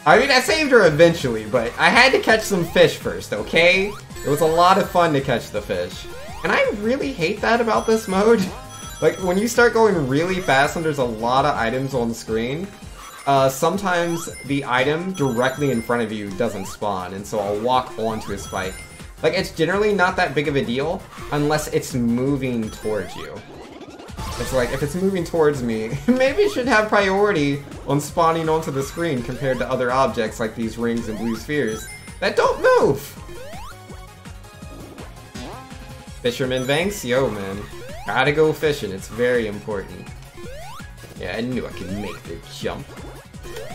Speaker 1: I mean, I saved her eventually, but I had to catch some fish first, okay? It was a lot of fun to catch the fish. And I really hate that about this mode. Like, when you start going really fast and there's a lot of items on the screen, sometimes the item directly in front of you doesn't spawn, and so I'll walk onto a spike. Like, it's generally not that big of a deal unless it's moving towards you. It's like, if it's moving towards me, maybe it should have priority on spawning onto the screen compared to other objects like these rings and blue spheres that don't move! Fisherman Banks? Yo, man. Gotta go fishing, it's very important. Yeah, I knew I could make the jump.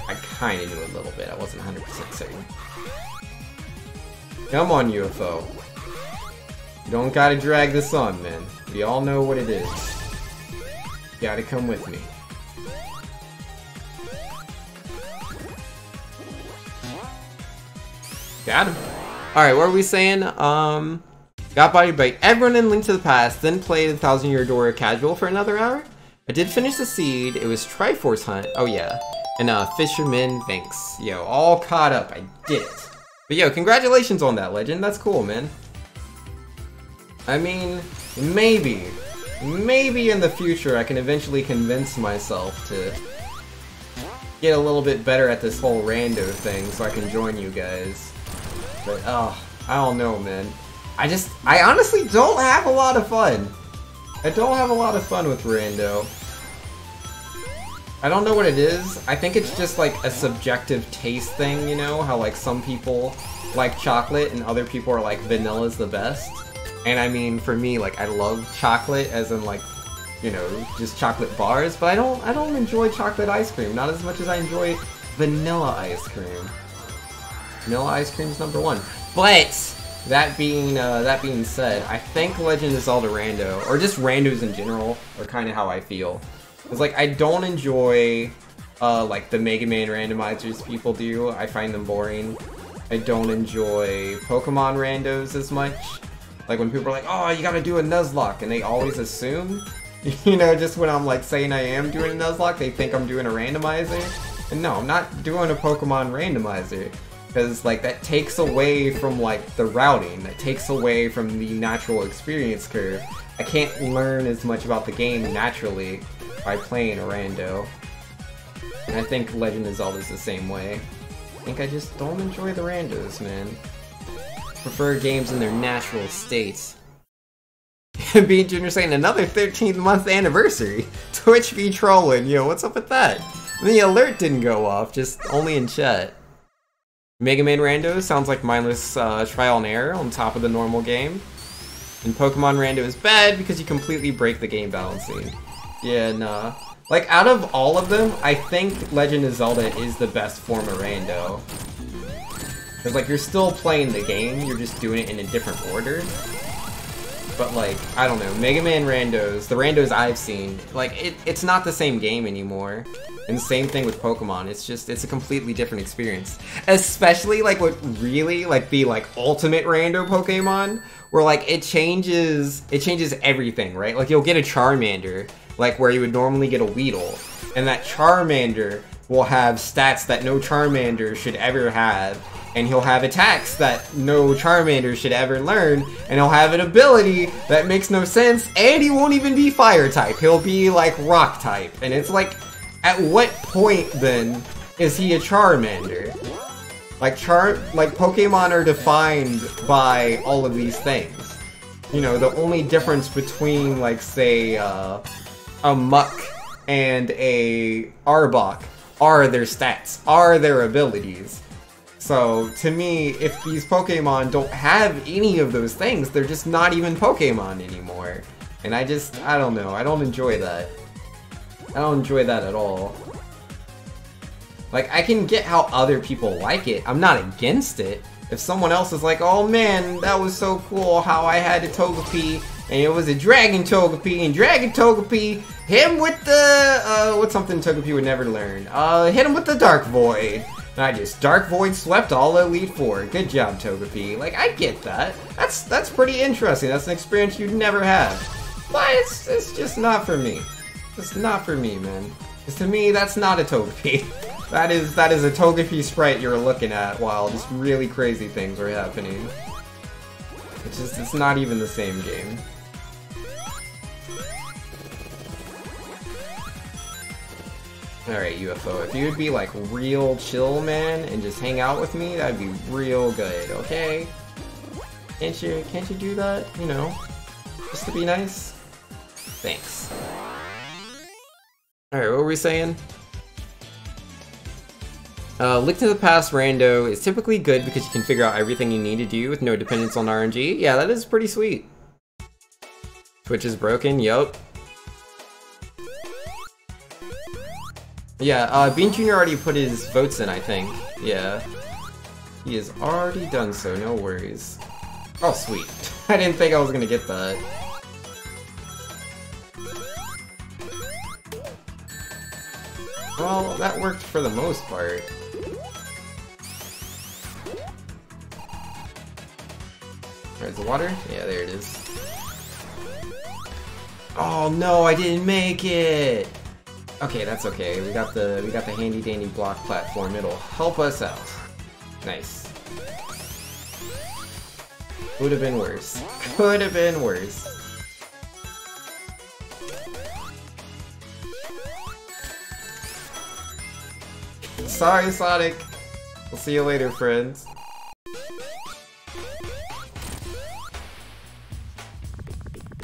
Speaker 1: I kinda knew a little bit, I wasn't 100% certain. Come on, UFO. You don't gotta drag this on, man. We all know what it is. You gotta come with me. Got him. Alright, what are we saying? Got bodied by everyone in Link to the Past, then played 1000 Year Door casual for another hour. I did finish the seed. It was Triforce Hunt. Oh yeah. And Fisherman Banks. Yo, all caught up. I did it. But yo, congratulations on that, Legend. That's cool, man. I mean, maybe in the future I can eventually convince myself to get a little bit better at this whole rando thing so I can join you guys. But, I don't know, man. I honestly don't have a lot of fun. I don't have a lot of fun with rando. I don't know what it is. I think it's just like a subjective taste thing, you know? How like some people like chocolate and other people are like vanilla's the best. And I mean, for me, like I love chocolate as in like, you know, just chocolate bars, but I don't enjoy chocolate ice cream, not as much as I enjoy vanilla ice cream. Vanilla ice cream's #1. But that being said, I think Legend of Zelda Rando, or just randos in general, are kind of how I feel. It's like, I don't enjoy, like, the Mega Man randomizers people do. I find them boring. I don't enjoy Pokemon randos as much. Like, when people are like, oh, you gotta do a Nuzlocke, and they always assume, you know, just when I'm, like, saying I am doing a Nuzlocke, they think I'm doing a randomizer. And no, I'm not doing a Pokemon randomizer. Because, like, that takes away from, like, the routing. That takes away from the natural experience curve. I can't learn as much about the game naturally by playing a rando. And I think Legend of Zelda is the same way. I think I just don't enjoy the randos, man. Prefer games in their natural states. B Junior saying another 13th month anniversary. Twitch be trolling. Yo, what's up with that? The alert didn't go off, just only in chat. Mega Man Rando sounds like mindless trial and error on top of the normal game. And Pokemon Rando is bad because you completely break the game balancing. Yeah, nah. Like, out of all of them, I think Legend of Zelda is the best form of Rando. Because, like, you're still playing the game, you're just doing it in a different order. But, like, I don't know, Mega Man Randos, the Randos I've seen, like, it's not the same game anymore. And the same thing with Pokemon, it's a completely different experience. Especially, like, what really, like, the, like, ultimate Rando Pokemon, where, like, it changes everything, right? Like, you'll get a Charmander, like, where you would normally get a Weedle, and that Charmander will have stats that no Charmander should ever have, and he'll have attacks that no Charmander should ever learn, and he'll have an ability that makes no sense, and he won't even be Fire type, he'll be, like, Rock type, and it's like, at what point, then, is he a Charmander? Like, Pokemon are defined by all of these things. You know, the only difference between, like, say, a Muck and a Arbok are their stats, are their abilities. So, to me, if these Pokemon don't have any of those things, they're just not even Pokemon anymore. And I don't know, I don't enjoy that. I don't enjoy that at all. Like, I can get how other people like it. I'm not against it. If someone else is like, oh man, that was so cool how I had a Togepi, and it was a Dragon Togepi, and Dragon Togepi, hit him with the, what's something Togepi would never learn? Hit him with the Dark Void. And I just Dark Void swept all Elite Four. Good job, Togepi. Like, I get that. That's pretty interesting. That's an experience you'd never have. But it's just not for me. It's not for me, man. Because to me, that's not a Togepi. That is a Togepi sprite you're looking at while just really crazy things are happening. It's not even the same game. Alright, UFO, if you would be like real chill, man, and just hang out with me, that'd be real good, okay? Can't you do that? You know, just to be nice? Thanks. Alright, what were we saying? Link to the Past Rando is typically good because you can figure out everything you need to do with no dependence on RNG. Yeah, that is pretty sweet. Twitch is broken, yup. Yeah, Bean Jr. already put his votes in, I think. Yeah. He has already done so, no worries. Oh, sweet. I didn't think I was gonna get that. Well, that worked for the most part. Where's the water? Yeah, there it is. Oh no, I didn't make it! Okay, that's okay. We got the handy dandy block platform. It'll help us out. Nice. Could have been worse. Could have been worse. Sorry, Sonic. We'll see you later, friends.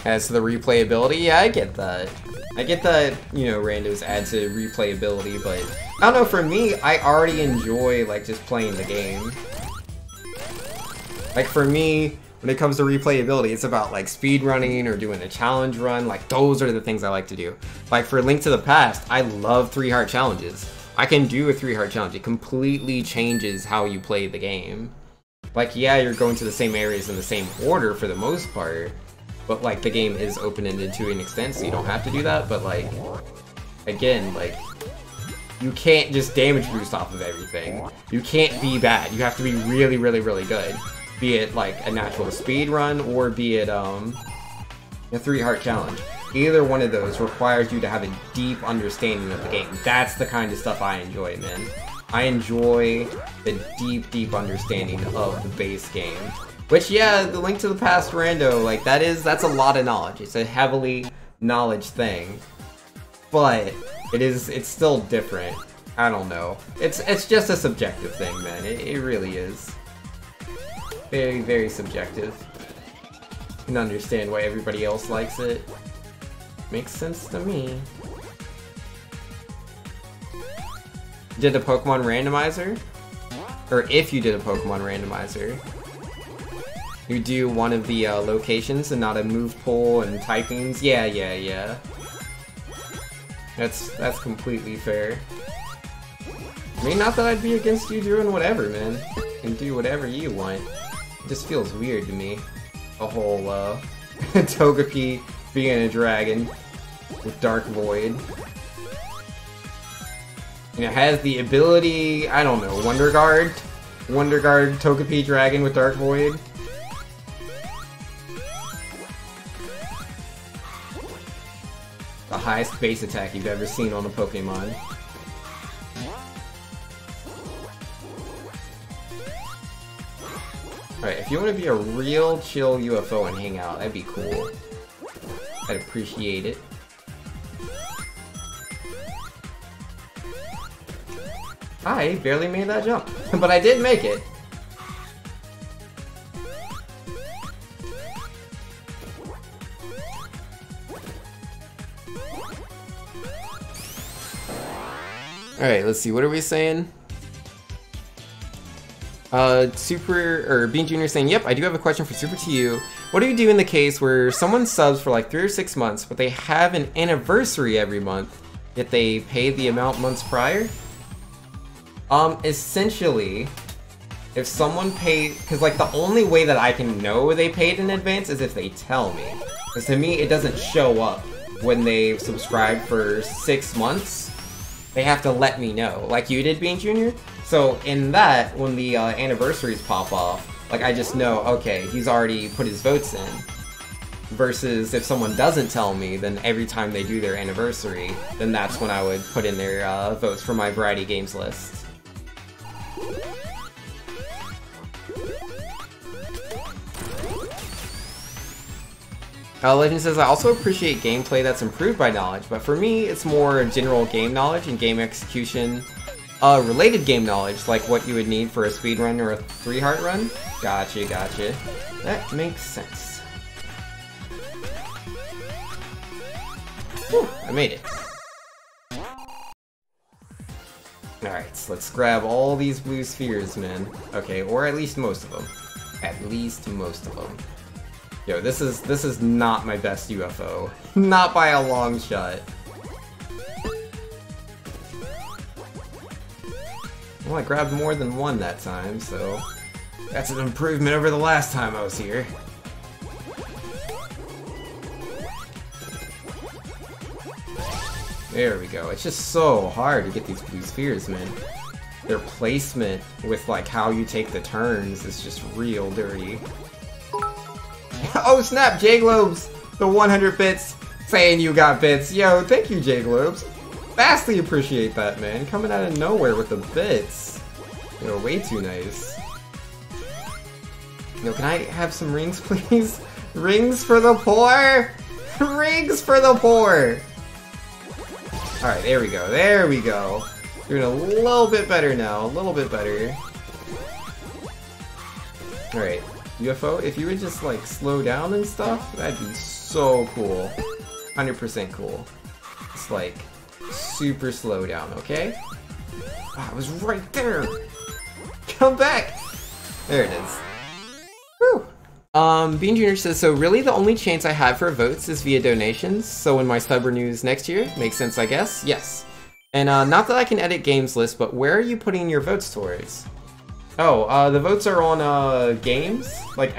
Speaker 1: As to the replayability, yeah, I get that. I get that, you know, randos add to replayability, but I don't know, for me, I already enjoy, like, just playing the game. Like, for me, when it comes to replayability, it's about, like, speedrunning or doing a challenge run. Like, those are the things I like to do. Like, for Link to the Past, I love 3-heart challenges. I can do a 3-heart challenge. It completely changes how you play the game. Like, yeah, you're going to the same areas in the same order for the most part, but, like, the game is open-ended to an extent, so you don't have to do that, but, like, again, like, you can't just damage boost off of everything. You can't be bad. You have to be really, really, really good. Be it, like, a natural speed run, or be it, a 3-heart challenge. Either one of those requires you to have a deep understanding of the game. That's the kind of stuff I enjoy, man. I enjoy the deep, deep understanding of the base game. Which, yeah, the Link to the Past rando, like, that's a lot of knowledge. It's a heavily knowledge thing. But it's still different. I don't know. It's just a subjective thing, man. It really is. Very, very subjective. can understand why everybody else likes it. Makes sense to me. Did a Pokemon randomizer? Or if you did a Pokemon randomizer, you do one of the locations and not a move pool and typings. Yeah. That's completely fair. I mean, not that I'd be against you doing whatever, man. You can do whatever you want. It just feels weird to me. The whole Togepi being a dragon with Dark Void. And it has the ability, I don't know, Wonder Guard Togepi dragon with Dark Void. The highest base attack you've ever seen on a Pokemon. Alright, if you want to be a real chill UFO and hang out, that'd be cool. I'd appreciate it. I barely made that jump, but I did make it. Alright, let's see, what are we saying? Bean Jr. saying, yep, I do have a question for Super to you. What do you do in the case where someone subs for like 3 or 6 months, but they have an anniversary every month, yet they pay the amount months prior? Essentially, if someone paid, because like the only way that I can know they paid in advance is if they tell me. Because to me, it doesn't show up when they've subscribed for 6 months. They have to let me know, like you did, Bean Jr. So in that, when the anniversaries pop off, like I just know, okay, he's already put his votes in. Versus if someone doesn't tell me, then every time they do their anniversary, then that's when I would put in their votes for my variety games list. Legend says, I also appreciate gameplay that's improved by knowledge, but for me, it's more general game knowledge and game execution. Related game knowledge, like what you would need for a speedrun or a 3-heart run. Gotcha. That makes sense. Whew, I made it. Alright, so let's grab all these blue spheres, man. Okay, or at least most of them. At least most of them. Yo, this is not my best UFO. Not by a long shot. Well, I grabbed more than one that time, so that's an improvement over the last time I was here. There we go. It's just so hard to get these blue spheres, man. Their placement with like how you take the turns is just real dirty. Oh snap, J-Globes! The 100 bits saying you got bits. Yo, thank you, J-Globes. Vastly appreciate that, man. Coming out of nowhere with the bits. You're way too nice. Yo, can I have some rings, please? Rings for the poor! Rings for the poor! Alright, there we go. There we go. Doing a little bit better now. A little bit better. Alright. UFO, if you would just like slow down and stuff, that'd be so cool. 100% cool. It's like super slow down, okay? Oh, I was right there! Come back! There it is. Whew! Bean Jr. says, so really the only chance I have for votes is via donations, so when my sub renews next year, makes sense I guess? Yes. And not that I can edit games list, but where are you putting your votes towards? Oh, the votes are on games, like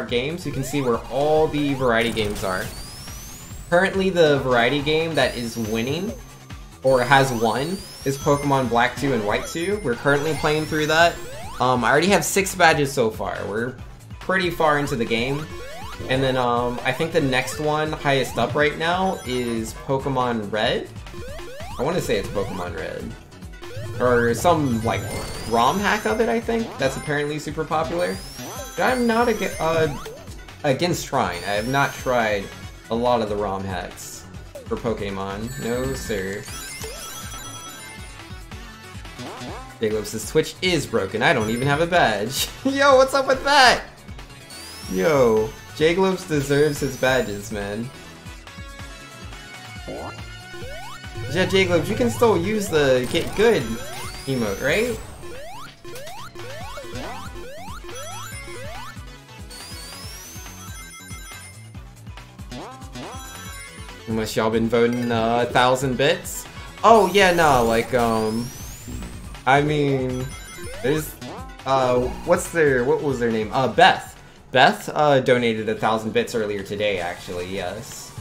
Speaker 1: !games. You can see where all the variety games are. Currently the variety game that is winning, or has won, is Pokemon Black 2 and White 2. We're currently playing through that. I already have 6 badges so far. We're pretty far into the game. And then I think the next one, highest up right now, is Pokemon Red. I want to say it's Pokemon Red. Or some, like, ROM hack of it, I think. That's apparently super popular. But I'm not against trying. I have not tried a lot of the ROM hacks for Pokemon. No, sir. Jacob says, Twitch is broken. I don't even have a badge. Yo, what's up with that? Yo. J-Globes deserves his badges, man. Yeah, J-Globes, you can still use the get good emote, right? Unless y'all been voting 1,000 bits. Oh yeah, no, like I mean, there's what was their name? Beth. Beth donated 1,000 bits earlier today, actually. Yes.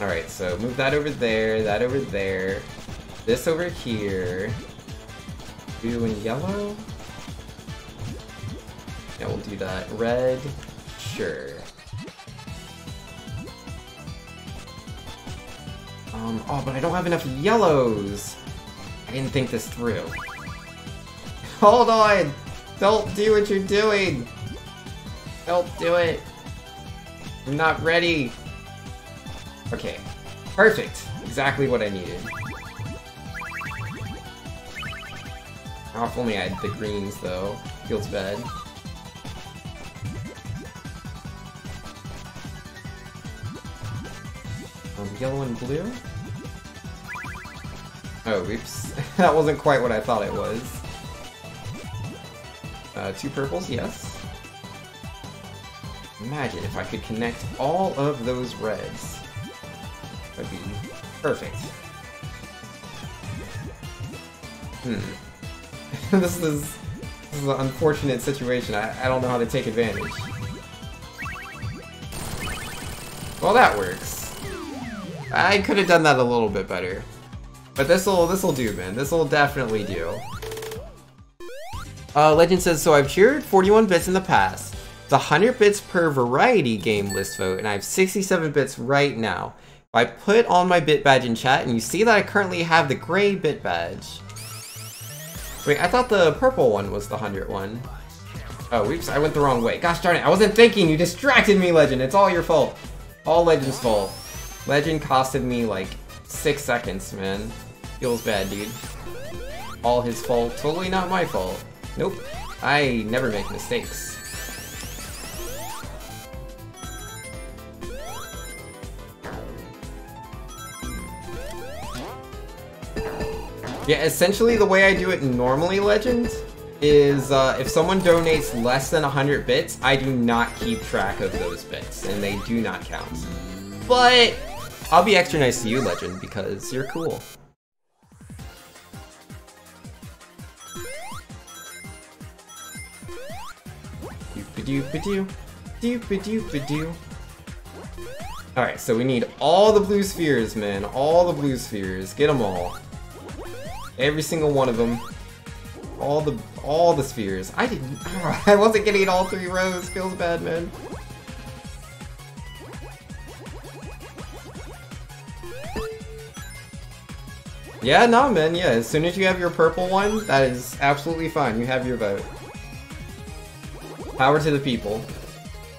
Speaker 1: All right, so move that over there, that over there, this over here. Blue and yellow. Yeah, we'll do that. Red, sure. Oh, but I don't have enough yellows! I didn't think this through. Hold on! Don't do what you're doing! Don't do it! I'm not ready! Okay. Perfect! Exactly what I needed. Oh, if only I had the greens, though. Feels bad. Yellow and blue? Oh, oops. That wasn't quite what I thought it was. 2 purples, yes. Imagine if I could connect all of those reds. That'd be perfect. This is an unfortunate situation. I don't know how to take advantage. Well, that works. I could have done that a little bit better. But this'll do, man. This'll definitely do. Legend says, so I've cheered 41 bits in the past. It's 100 bits per variety game list vote, and I have 67 bits right now. I put on my bit badge in chat, and you see that I currently have the gray bit badge. Wait, I thought the purple one was the 100 one. Oh, oops, I went the wrong way. Gosh darn it, I wasn't thinking! You distracted me, Legend! It's all your fault. All Legend's fault. Legend costed me like 6 seconds, man. Feels bad, dude. All his fault. Totally not my fault. Nope. I never make mistakes. Yeah, essentially the way I do it normally, Legend, is if someone donates less than 100 bits, I do not keep track of those bits, and they do not count. But I'll be extra nice to you, Legend, because you're cool. Doop-a-doop-a-doo. Doop-a-doop-a-doo. Alright, so we need all the blue spheres, man. All the blue spheres. Get them all. Every single one of them. All the spheres. I wasn't getting all 3 rows. Feels bad, man. Yeah, no, man, yeah. As soon as you have your purple one, that is absolutely fine. You have your vote. Power to the people.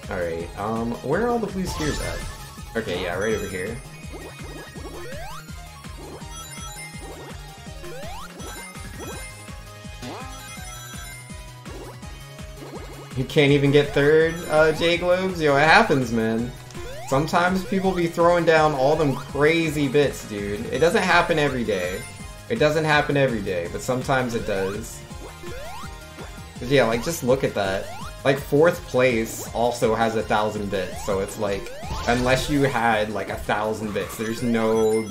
Speaker 1: Alright, where are all the blue spheres at? Okay, yeah, right over here. You can't even get third, J-Globes? Yo, it happens, man. Sometimes people be throwing down all them crazy bits, dude. It doesn't happen every day. It doesn't happen every day, but sometimes it does. But yeah, like, just look at that. Like, 4th place also has 1,000 bits, so it's like, unless you had, like, 1,000 bits, there's no...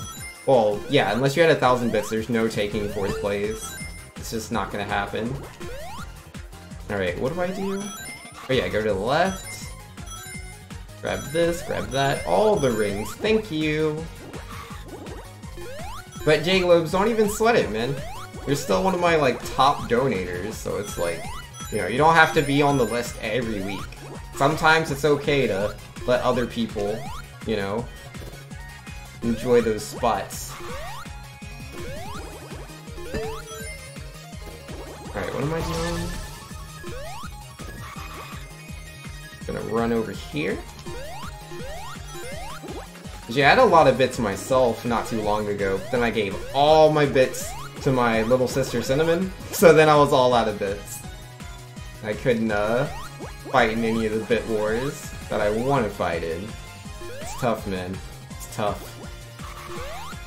Speaker 1: Well, yeah, unless you had 1,000 bits, there's no taking 4th place. It's just not gonna happen. Alright, what do I do? Oh yeah, go to the left. Grab this, grab that. All the rings, thank you! But J-Globes, don't even sweat it, man. You're still one of my, like, top donators, so it's like... You know, you don't have to be on the list every week. Sometimes it's okay to let other people, you know, enjoy those spots. Alright, what am I doing? Gonna run over here. Yeah, I had a lot of bits myself not too long ago, but then I gave all my bits to my little sister Cinnamon, so then I was all out of bits. I couldn't fight in any of the bit wars that I want to fight in. It's tough, man. It's tough.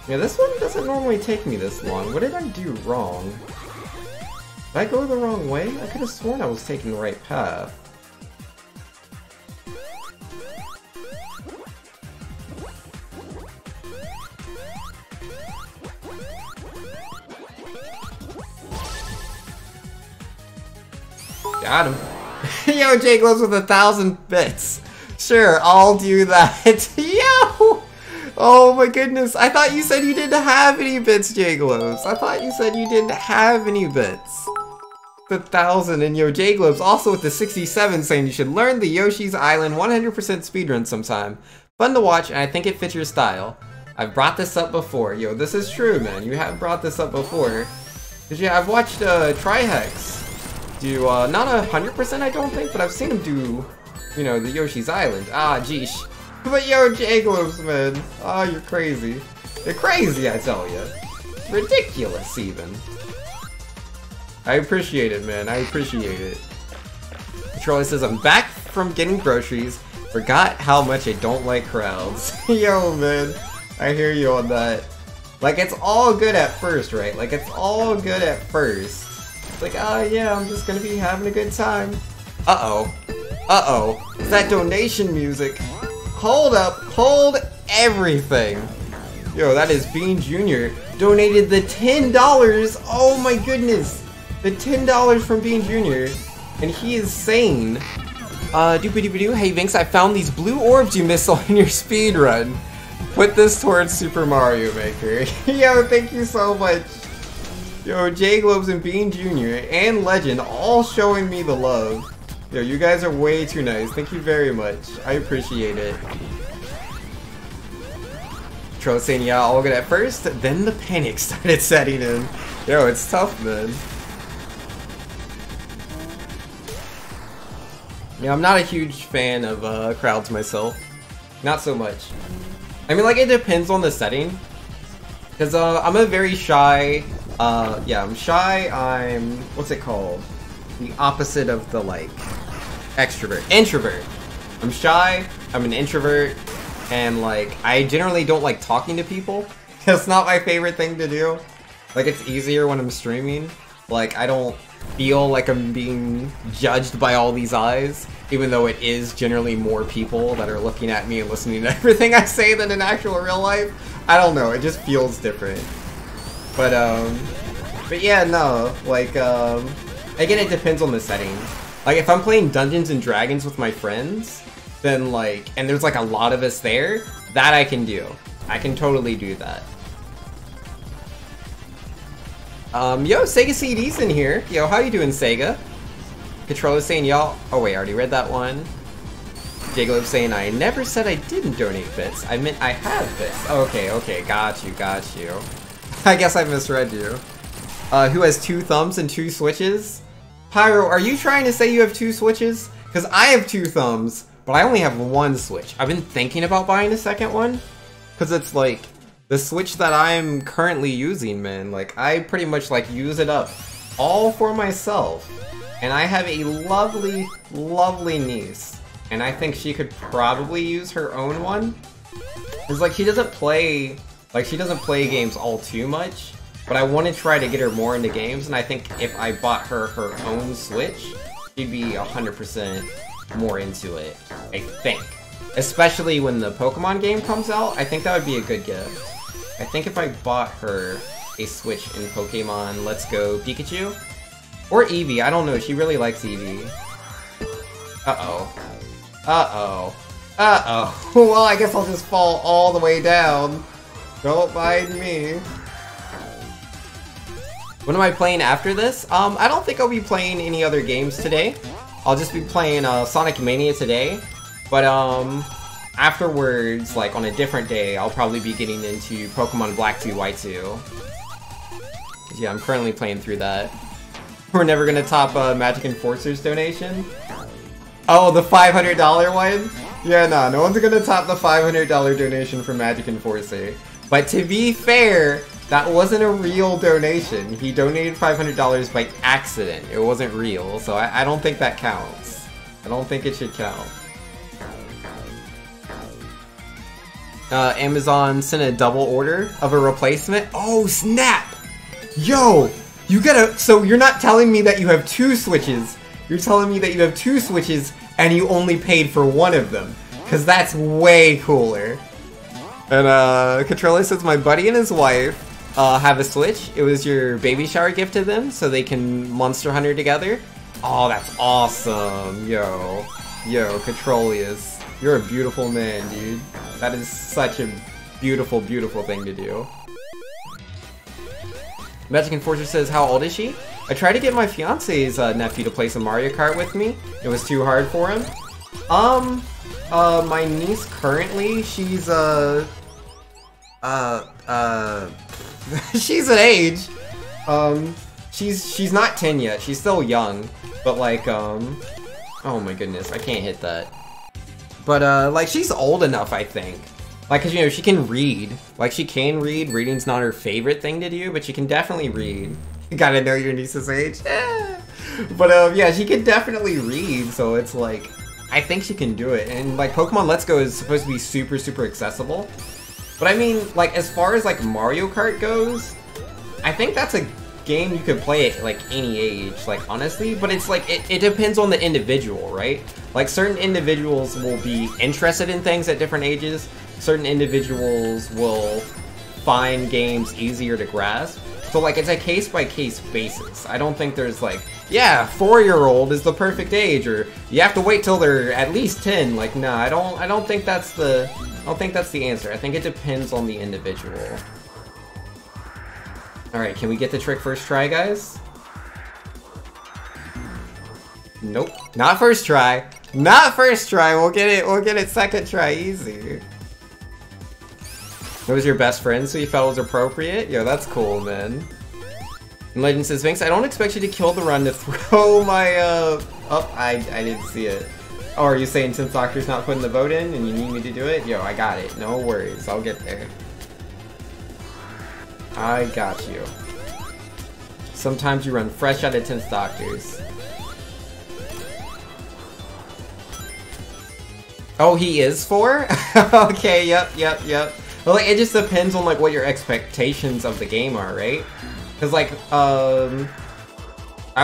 Speaker 1: Yeah, this one doesn't normally take me this long. What did I do wrong? Did I go the wrong way? I could have sworn I was taking the right path. Got him. Yo, Jake lives with 1,000 bits. Sure, I'll do that. Yo! Oh my goodness, I thought you said you didn't have any bits, Jagloves. I thought you said you didn't have any bits. 1,000, and yo, Jagloves also with the 67 saying you should learn the Yoshi's Island 100% speedrun sometime. Fun to watch, and I think it fits your style. I've brought this up before. Yo, this is true, man. You have brought this up before. Cause yeah, I've watched Trihex do, not 100% I don't think, but I've seen him do, you know, the Yoshi's Island. Ah, geesh. But yo, Jagloves, man. Oh, you're crazy. You're crazy, I tell you. Ridiculous, even. I appreciate it, man. I appreciate it. Charlie says, I'm back from getting groceries. Forgot how much I don't like crowds. Yo, man. I hear you on that. Like, it's all good at first, right? Like, it's all good at first. It's like, oh, yeah, I'm just gonna be having a good time. Uh-oh. Uh-oh. It's that donation music. Hold up. Hold everything. Yo, that is Bean Jr. donated the $10. Oh, my goodness. The $10 from Bean Jr. And he is sane. Doopy-doopy-doo. Hey, Vinx, I found these blue orbs you missed on your speedrun. Put this towards Super Mario Maker. Yo, thank you so much. Yo, Jagloves and Bean Jr. and Legend all showing me the love. Yo, you guys are way too nice. Thank you very much. I appreciate it. Troll saying, yeah, all good at first, then the panic started setting in. Yo, it's tough, man. Yeah, I'm not a huge fan of crowds myself. Not so much. I mean, like, it depends on the setting. Because I'm a very shy, yeah, I'm shy, I'm, what's it called? The opposite of the, like, extrovert. Introvert. I'm shy, I'm an introvert, and, like, I generally don't like talking to people. It's not my favorite thing to do. Like, it's easier when I'm streaming. Like, I don't feel like I'm being judged by all these eyes, even though it is generally more people that are looking at me and listening to everything I say than in actual real life. I don't know, it just feels different. But yeah, no, like, again, it depends on the setting. Like, if I'm playing Dungeons and Dragons with my friends, then, like, and there's, like, a lot of us there, that I can do. I can totally do that. Yo, Sega CD's in here. Yo, how you doing, Sega? Controller's saying, y'all... Oh, wait, I already read that one. Jaglobe saying, I never said I didn't donate bits. I meant I have bits. Okay, okay, got you, got you. I guess I misread you. Who has 2 thumbs and 2 switches? Pyro, are you trying to say you have 2 switches? Because I have 2 thumbs, but I only have 1 switch. I've been thinking about buying a second one. Because it's like... The Switch that I'm currently using, man, like, I pretty much, like, use it up all for myself. And I have a lovely, lovely niece. And I think she could probably use her own one. It's like, she doesn't play games all too much. But I want to try to get her more into games, and I think if I bought her her own Switch, she'd be 100% more into it, I think. Especially when the Pokemon game comes out, I think that would be a good gift. I think if I bought her a Switch in Pokemon Let's Go Pikachu, or Eevee, I don't know, she really likes Eevee. Uh-oh. Uh-oh. Uh-oh. Well, I guess I'll just fall all the way down. Don't mind me. What am I playing after this? I don't think I'll be playing any other games today. I'll just be playing Sonic Mania today. But, afterwards, like, on a different day, I'll probably be getting into Pokemon Black 2, White 2. Yeah, I'm currently playing through that. We're never gonna top Magic Enforcer's donation. Oh, the $500 one? Yeah, nah, no one's gonna top the $500 donation for Magic Enforcer. But to be fair, that wasn't a real donation. He donated $500 by accident. It wasn't real, so I don't think that counts. I don't think it should count. Amazon sent a double order of a replacement. Oh, snap! Yo! You gotta... So you're not telling me that you have 2 Switches. You're telling me that you have 2 Switches and you only paid for one of them. Because that's way cooler. And, Controller says, my buddy and his wife have a Switch. It was your baby shower gift to them, so they can Monster Hunter together. Oh, that's awesome. Yo. Yo, Controlius. You're a beautiful man, dude. That is such a beautiful, beautiful thing to do. Magic Enforcer says, how old is she? I tried to get my fiance's nephew to play some Mario Kart with me. It was too hard for him. My niece currently, she's, she's an age. She's not 10 yet. She's still young. But like, oh my goodness, I can't hit that. But, like, she's old enough, I think. Like, cause, you know, she can read. Like, she can read. Reading's not her favorite thing to do, but she can definitely read. You gotta know your niece's age. But, yeah, she can definitely read, so it's like, I think she can do it. And, like, Pokemon Let's Go is supposed to be super, super accessible. But, I mean, like, as far as, like, Mario Kart goes, I think that's a game you could play at, like, any age, like, honestly. But it's, like, it depends on the individual, right? Like, certain individuals will be interested in things at different ages. Certain individuals will find games easier to grasp. So, like, it's a case-by-case basis. I don't think there's, like, yeah, 4-year-old is the perfect age, or you have to wait till they're at least 10. Like, nah, I don't think that's the answer. I think it depends on the individual. Alright, can we get the trick first try, guys? Nope. Not first try. Not first try. We'll get it second try easy. It was your best friend, so you felt it was appropriate? Yo, that's cool, man. And Legend says, Vinx, I don't expect you to kill the run to throw my, oh, I didn't see it. Oh, are you saying since Doctor's not putting the vote in and you need me to do it? Yo, I got it. No worries. I'll get there. I got you. Sometimes you run fresh out of 10th Doctors. Oh, he is 4? Okay, yep. Well, like, it just depends on, like, what your expectations of the game are, right? Because, like, I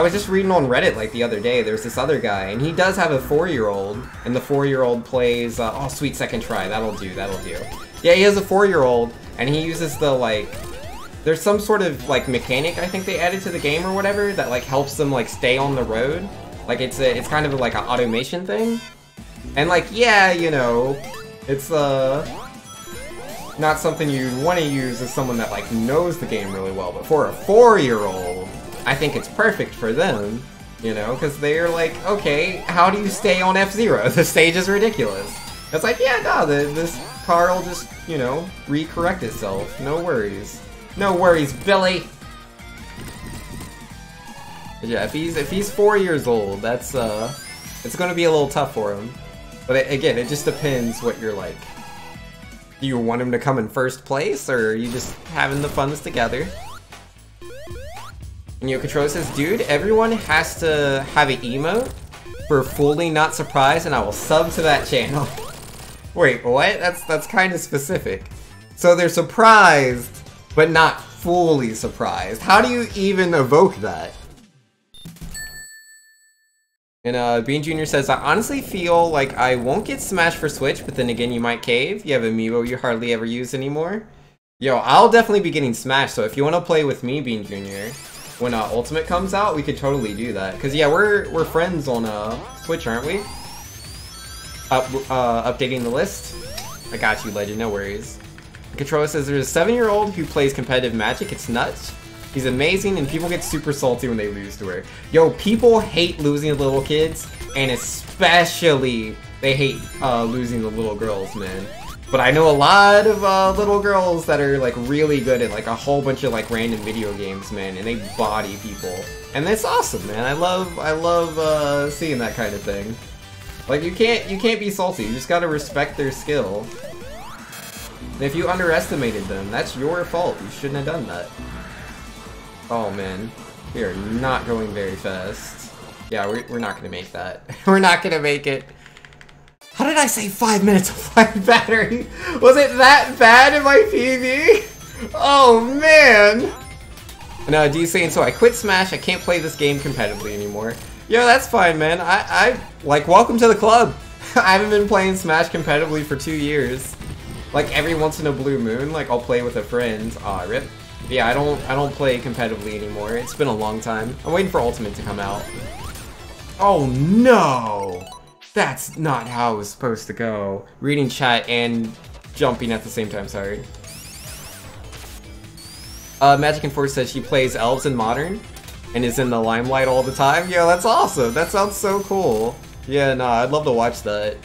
Speaker 1: was just reading on Reddit, like, the other day, there's this other guy, and he does have a 4-year-old, and the 4-year-old plays, oh, sweet second try, that'll do. Yeah, he has a 4-year-old, and he uses the, like, there's some sort of, like, mechanic, I think they added to the game or whatever, that, like, helps them, like, stay on the road. Like, it's kind of, like, an automation thing. And, like, yeah, you know, it's, not something you'd want to use as someone that, like, knows the game really well, but for a 4-year-old, I think it's perfect for them, you know, because they're like, okay, how do you stay on F-Zero? The stage is ridiculous. It's like, yeah, no, this car will just, you know, recorrect itself. No worries. No worries, Billy! But yeah, if he's 4 years old, that's, it's gonna be a little tough for him. But again, it just depends what you're like. Do you want him to come in first place, or are you just having the funs together? And Yo Control says, dude, everyone has to have an emote for fully not surprised, and I will sub to that channel. Wait, what? That's kind of specific. So they're surprised, but not fully surprised. How do you even evoke that? And Bean Jr. says, I honestly feel like I won't get smashed for Switch, but then again, you might cave. You have Amiibo you hardly ever use anymore. Yo, I'll definitely be getting smashed, so if you want to play with me, Bean Jr., when Ultimate comes out, we could totally do that. Because, yeah, we're friends on Switch, aren't we? Updating the list. I got you, Legend, no worries. Controller says, there's a 7-year-old who plays competitive Magic. It's nuts. He's amazing, and people get super salty when they lose to her. Yo, people hate losing to little kids, and especially they hate losing to little girls, man. But I know a lot of little girls that are like really good at like a whole bunch of like random video games, man, and they body people, and that's awesome, man. I love seeing that kind of thing. Like you can't be salty. You just gotta respect their skill. And if you underestimated them, that's your fault. You shouldn't have done that. Oh man, we are not going very fast. Yeah, we're not gonna make that. We're not gonna make it. How did I say 5 minutes of flat battery? Was it that bad in my PB? Oh man! No, D saying, so I quit Smash, I can't play this game competitively anymore. Yo, that's fine, man. I like, welcome to the club. I haven't been playing Smash competitively for 2 years. Like, every once in a blue moon, like, I'll play with a friend. Aw, rip. Yeah, I don't play competitively anymore. It's been a long time. I'm waiting for Ultimate to come out. Oh no! That's not how it was supposed to go. Reading chat and jumping at the same time, sorry. Magic and Force says she plays elves in Modern and is in the limelight all the time. Yo, that's awesome. That sounds so cool. Yeah, nah, I'd love to watch that.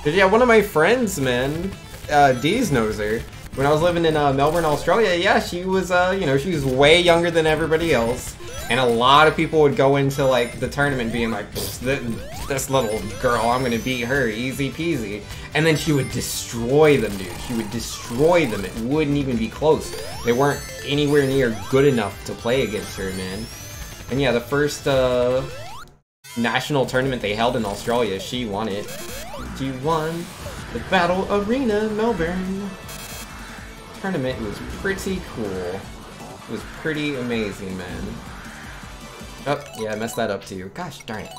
Speaker 1: But yeah, one of my friends, man, Deez knows her. When I was living in Melbourne, Australia, yeah, she was, you know, she was way younger than everybody else. And a lot of people would go into, like, the tournament being like, this little girl, I'm gonna beat her, easy peasy. And then she would destroy them, dude. She would destroy them. It wouldn't even be close. They weren't anywhere near good enough to play against her, man. And yeah, the first, national tournament they held in Australia, she won it. She won the Battle Arena Melbourne tournament. It was pretty cool. It was pretty amazing, man. Oh, yeah, I messed that up too. Gosh darn it.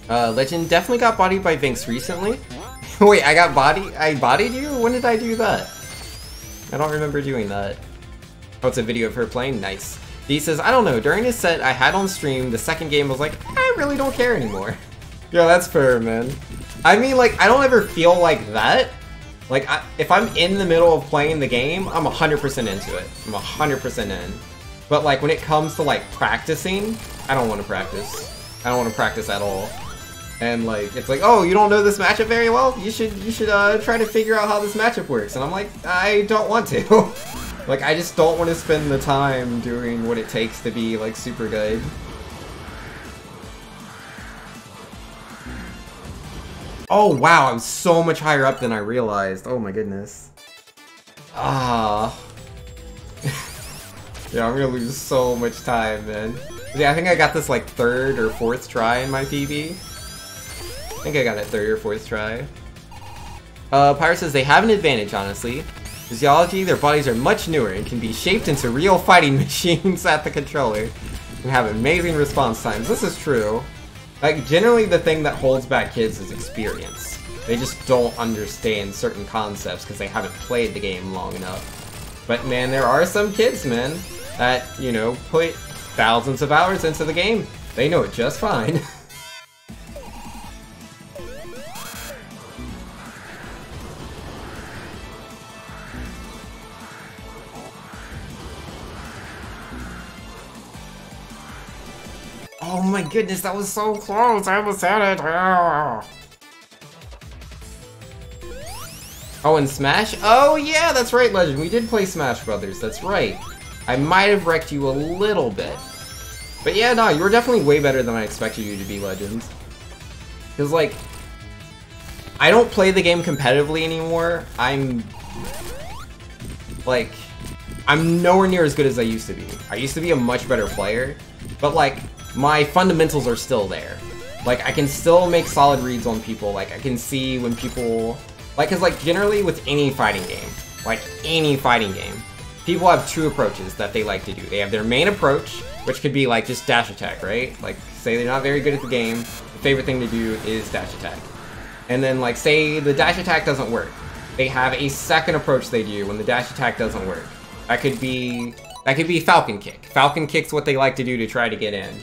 Speaker 1: Legend definitely got bodied by Vinx recently. Wait, I bodied you? When did I do that? I don't remember doing that. Oh, it's a video of her playing? Nice. D says, I don't know, during his set I had on stream, the second game was like, I really don't care anymore. Yeah, that's fair, man. I mean, like, I don't ever feel like that. Like, if I'm in the middle of playing the game, I'm 100% into it. I'm 100% in. But, like, when it comes to, like, practicing, I don't want to practice. I don't want to practice at all. And, like, it's like, oh, you don't know this matchup very well? You should try to figure out how this matchup works. And I'm like, I don't want to. Like, I just don't want to spend the time doing what it takes to be, like, super good. Oh, wow, I'm so much higher up than I realized. Oh my goodness. Ah. Yeah, I'm gonna lose so much time, man. Yeah, I think I got this, like, 3rd or 4th try in my PB. I think I got it 3rd or 4th try. Pyro says they have an advantage, honestly. Physiology, their bodies are much newer and can be shaped into real fighting machines at the controller and have amazing response times. This is true. Like, generally the thing that holds back kids is experience. They just don't understand certain concepts because they haven't played the game long enough. But man, there are some kids, man, that, you know, put thousands of hours into the game. They know it just fine. Oh my goodness, that was so close! I almost had it! Oh, and Smash? Oh yeah, that's right, Legend. We did play Smash Brothers, that's right. I might have wrecked you a little bit. But yeah, no, you were definitely way better than I expected you to be, Legend. Because, like, I don't play the game competitively anymore. I'm nowhere near as good as I used to be. I used to be a much better player, but, like, my fundamentals are still there. Like, I can still make solid reads on people. Like, I can see when people... Like, cause, like, generally with any fighting game, people have 2 approaches that they like to do. They have their main approach, which could be, like, just dash attack, right? Like, say they're not very good at the game, the favorite thing to do is dash attack. And then, like, say the dash attack doesn't work. They have a second approach they do when the dash attack doesn't work. That could be Falcon Kick. Falcon Kick's what they like to do to try to get in.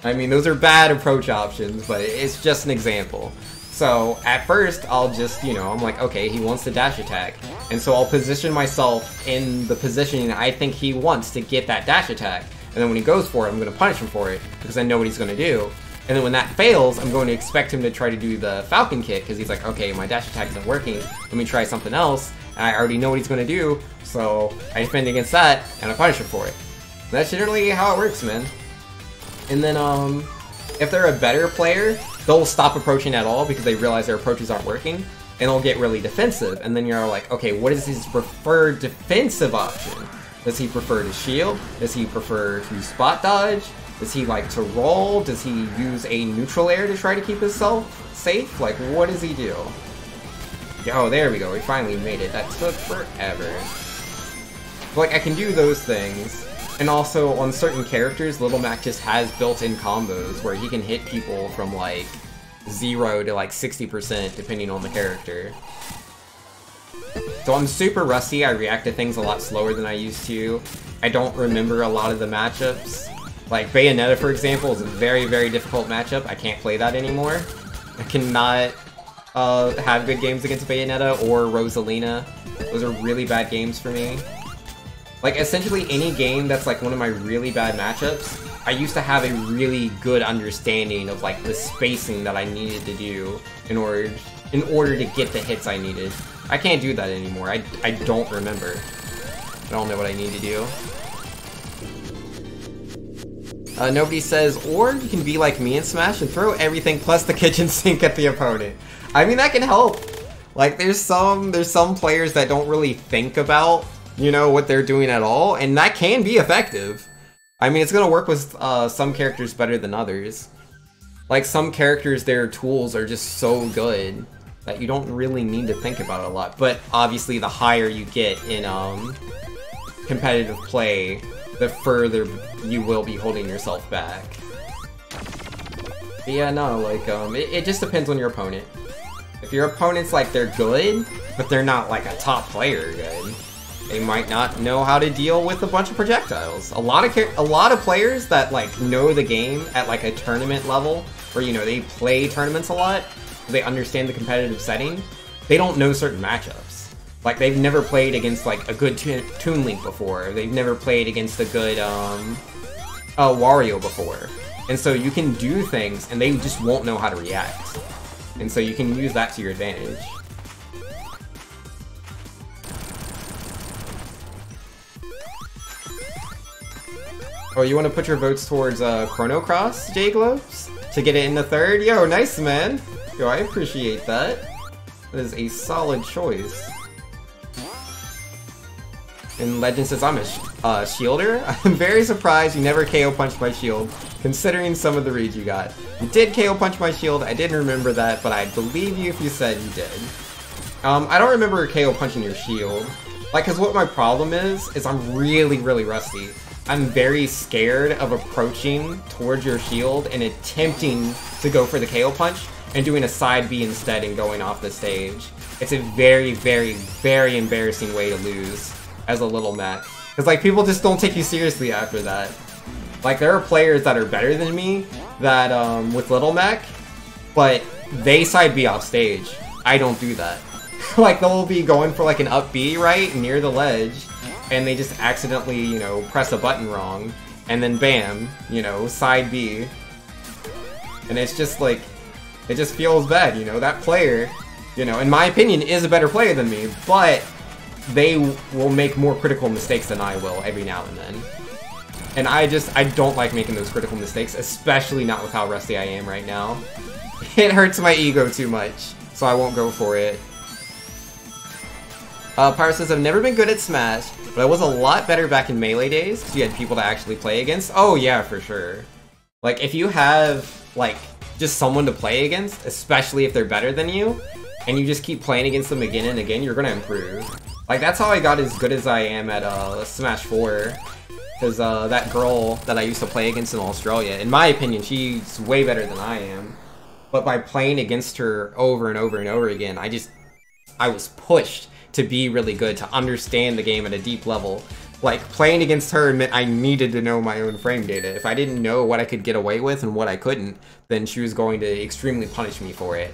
Speaker 1: I mean, those are bad approach options, but it's just an example. So, at first, I'll just, you know, I'm like, okay, he wants to dash attack. And so I'll position myself in the positioning I think he wants to get that dash attack. And then when he goes for it, I'm going to punish him for it, because I know what he's going to do. And then when that fails, I'm going to expect him to try to do the Falcon Kick, because he's like, okay, my dash attack isn't working, let me try something else. And I already know what he's going to do, so I defend against that, and I punish him for it. And that's generally how it works, man. And then, if they're a better player, they'll stop approaching at all because they realize their approaches aren't working, and they'll get really defensive. And then you're like, okay, what is his preferred defensive option? Does he prefer to shield? Does he prefer to spot dodge? Does he like to roll? Does he use a neutral air to try to keep himself safe? Like, what does he do? Oh, there we go. We finally made it. That took forever. But, like, I can do those things. And also, on certain characters, Little Mac just has built-in combos where he can hit people from, like, 0 to, like, 60% depending on the character. So I'm super rusty. I react to things a lot slower than I used to. I don't remember a lot of the matchups. Like, Bayonetta, for example, is a very, very difficult matchup. I can't play that anymore. I cannot have good games against Bayonetta or Rosalina. Those are really bad games for me. Like, essentially any game that's like one of my really bad matchups, I used to have a really good understanding of like the spacing that I needed to do in order to get the hits I needed. I can't do that anymore. I don't remember. I don't know what I need to do. Nobody says, or you can be like me and Smash and throw everything plus the kitchen sink at the opponent. I mean, that can help. Like, there's some players that don't really think about, you know, what they're doing at all, and that can be effective. I mean, it's gonna work with some characters better than others. Like, some characters, their tools are just so good that you don't really need to think about it a lot. But obviously, the higher you get in competitive play, the further you will be holding yourself back. But yeah, no, like, it just depends on your opponent. If your opponent's, like, they're good, but they're not, like, a top player good, they might not know how to deal with a bunch of projectiles. A lot of players that, like, know the game at, like, a tournament level, where, you know, they play tournaments a lot, they understand the competitive setting, they don't know certain matchups. Like, they've never played against, like, a good Toon Link before. They've never played against a good, Wario before. And so you can do things, and they just won't know how to react. And so you can use that to your advantage. Oh, you want to put your votes towards, Chrono Cross, J-Globes? To get it in the third? Yo, nice, man! Yo, I appreciate that. That is a solid choice. And Legend says, I'm a shielder? I'm very surprised you never KO punched my shield, considering some of the reads you got. You did KO punch my shield, I didn't remember that, but I believe you if you said you did. I don't remember KO punching your shield. Like, cause what my problem is I'm really, really rusty. I'm very scared of approaching towards your shield and attempting to go for the KO punch and doing a side B instead and going off the stage. It's a very, very, very embarrassing way to lose as a Little Mac. Because, like, people just don't take you seriously after that. Like, there are players that are better than me that, with Little Mac, but they side B off stage. I don't do that. Like, they'll be going for, like, an up B, right, near the ledge, and they just accidentally, you know, press a button wrong, and then bam, you know, side B. And it's just, like, it just feels bad, you know, that player, you know, in my opinion, is a better player than me, but they will make more critical mistakes than I will every now and then. And I don't like making those critical mistakes, especially not with how rusty I am right now. It hurts my ego too much, so I won't go for it. Pyro says, I've never been good at Smash, but I was a lot better back in Melee days, because you had people to actually play against. Oh yeah, for sure. Like, if you have, like, just someone to play against, especially if they're better than you, and you just keep playing against them again and again, you're gonna improve. Like, that's how I got as good as I am at Smash 4. Because that girl that I used to play against in Australia, in my opinion, she's way better than I am. But by playing against her over and over and over again, I was pushed to be really good, to understand the game at a deep level. Like, playing against her meant I needed to know my own frame data. If I didn't know what I could get away with and what I couldn't, then she was going to extremely punish me for it.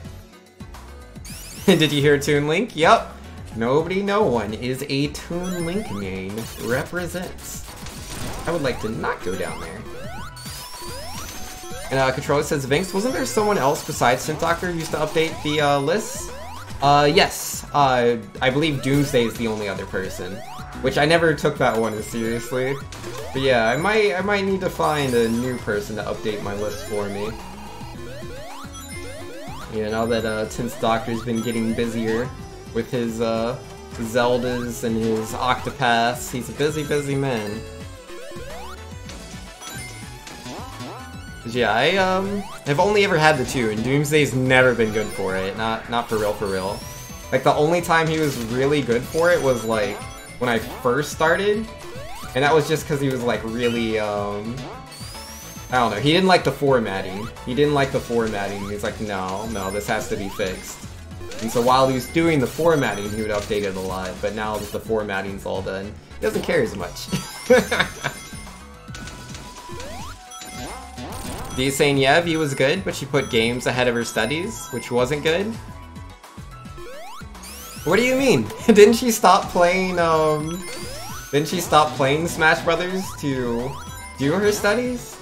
Speaker 1: Did you hear Toon Link? Yep. Nobody, no one is a Toon Link main. Represents. I would like to not go down there. And Controller says, Vinx, wasn't there someone else besides Synth Doctor who used to update the lists? Yes. I believe Doomsday is the only other person. Which I never took that one as seriously. But yeah, I might need to find a new person to update my list for me. Yeah, now that Synth Doctor's been getting busier with his Zeldas and his Octopaths. He's a busy, busy man. But yeah, I have only ever had the 2, and Doomsday's never been good for it. Not for real, for real. Like, the only time he was really good for it was, like, when I first started. And that was just because he was, like, really, I don't know. He didn't like the formatting. He didn't like the formatting. He's like, no, this has to be fixed. And so while he was doing the formatting, he would update it a lot. But now that the formatting's all done, he doesn't care as much. Dee's saying, yeah, V was good, but she put games ahead of her studies, which wasn't good. What do you mean? Didn't she stop playing, Smash Brothers to do her studies?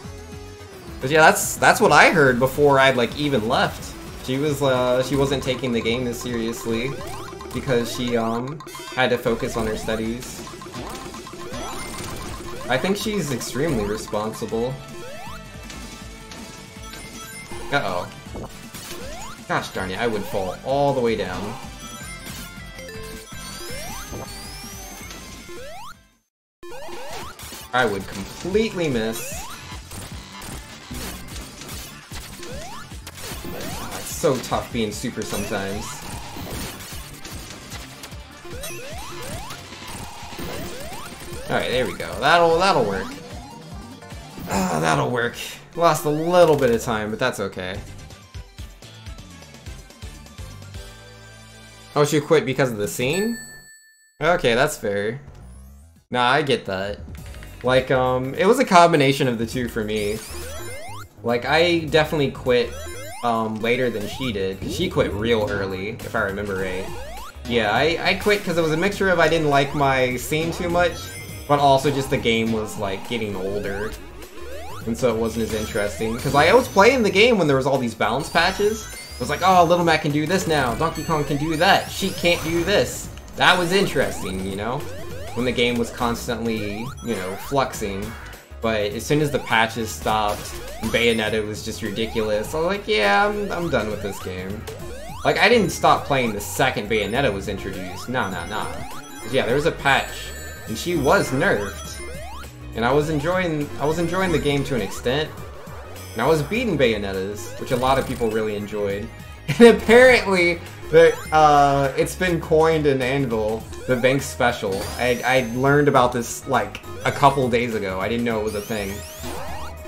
Speaker 1: But yeah, that's what I heard before I'd, like, even left. She wasn't taking the game as seriously because she, had to focus on her studies. I think she's extremely responsible. Uh-oh. Gosh darn it, I would fall all the way down. I would completely miss. Oh, it's so tough being super sometimes. Alright, there we go. That'll work. Ah, that'll work. Lost a little bit of time, but that's okay. Oh, she quit because of the scene? Okay, that's fair. Nah, I get that. Like, it was a combination of the two for me. Like, I definitely quit, later than she did. 'Cause she quit real early, if I remember right. Yeah, I quit because it was a mixture of I didn't like my scene too much, but also just the game was, like, getting older. And so it wasn't as interesting. Because I was playing the game when there was all these balance patches. It was like, oh, Little Mac can do this now, Donkey Kong can do that, Sheik can't do this. That was interesting, you know? When the game was constantly, you know, fluxing. But as soon as the patches stopped, Bayonetta was just ridiculous. I was like, yeah, I'm done with this game. Like, I didn't stop playing the second Bayonetta was introduced. Nah. Yeah, there was a patch, and she was nerfed. And I was enjoying the game to an extent. And I was beating Bayonettas, which a lot of people really enjoyed. And apparently, it's been coined in Anvil, the Bank Special. I learned about this, like, a couple days ago. I didn't know it was a thing.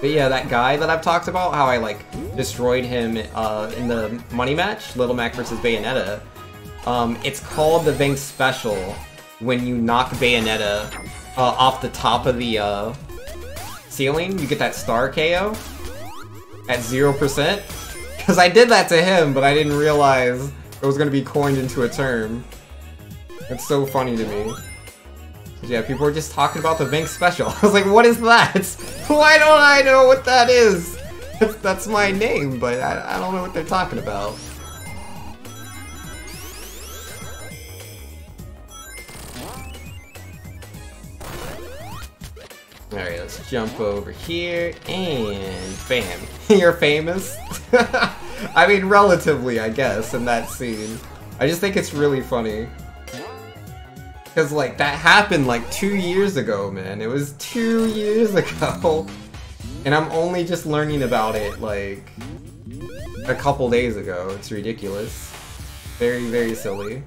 Speaker 1: But yeah, that guy that I've talked about, how I, like, destroyed him in the money match, Little Mac versus Bayonetta, it's called the Bank Special when you knock Bayonetta off the top of the ceiling. You get that star KO at 0%. Because I did that to him, but I didn't realize it was going to be coined into a term. It's so funny to me. Yeah, people were just talking about the Bank Special. I was like, what is that? Why don't I know what that is? That's my name, but I don't know what they're talking about. Alright, let's jump over here, and bam. You're famous? I mean, relatively, I guess, in that scene. I just think it's really funny. Because, like, that happened, like, 2 years ago, man. It was 2 years ago. And I'm only just learning about it, like, a couple days ago. It's ridiculous. Very, very silly.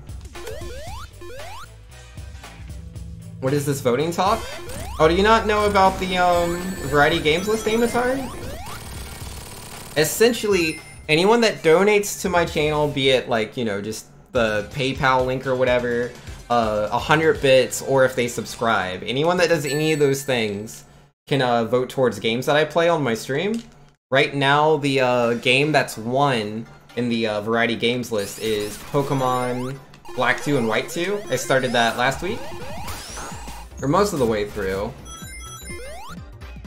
Speaker 1: What is this voting talk? Oh, do you not know about the, variety games list, Amatar? Essentially, anyone that donates to my channel, be it, like, you know, just the PayPal link or whatever, 100 bits, or if they subscribe, anyone that does any of those things can, vote towards games that I play on my stream. Right now, the, game that's won in the, variety games list is Pokemon Black 2 and White 2. I started that last week. Or most of the way through.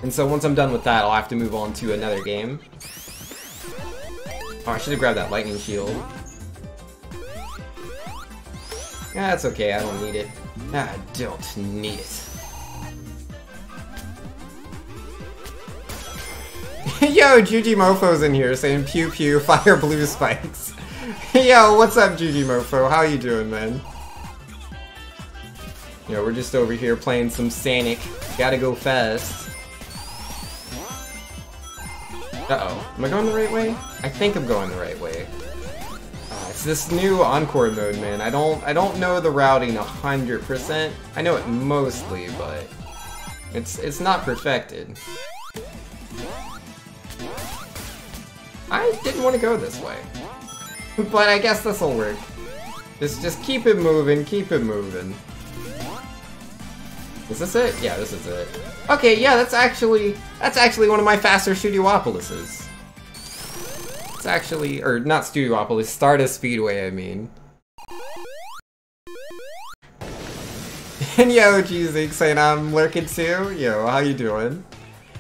Speaker 1: And so once I'm done with that, I'll have to move on to another game. Oh, I should have grabbed that lightning shield. Yeah, that's okay, I don't need it. I don't need it. Yo, Juji Mofo's in here saying pew pew, fire blue spikes. Yo, what's up, Juji Mofo? How you doing, man? You know, we're just over here playing some Sonic. Gotta go fast. Uh-oh. Am I going the right way? I think I'm going the right way. It's this new Encore mode, man. I don't know the routing 100%. I know it mostly, but it's not perfected. I didn't want to go this way. But I guess this'll work. Just keep it moving, keep it moving. Is this it? Yeah, this is it. Okay, yeah, that's actually one of my faster Studiopolises. It's actually, or not Studiopolis, Stardust Speedway, I mean. And yo, G-Zig saying I'm lurking too. Yo, how you doing?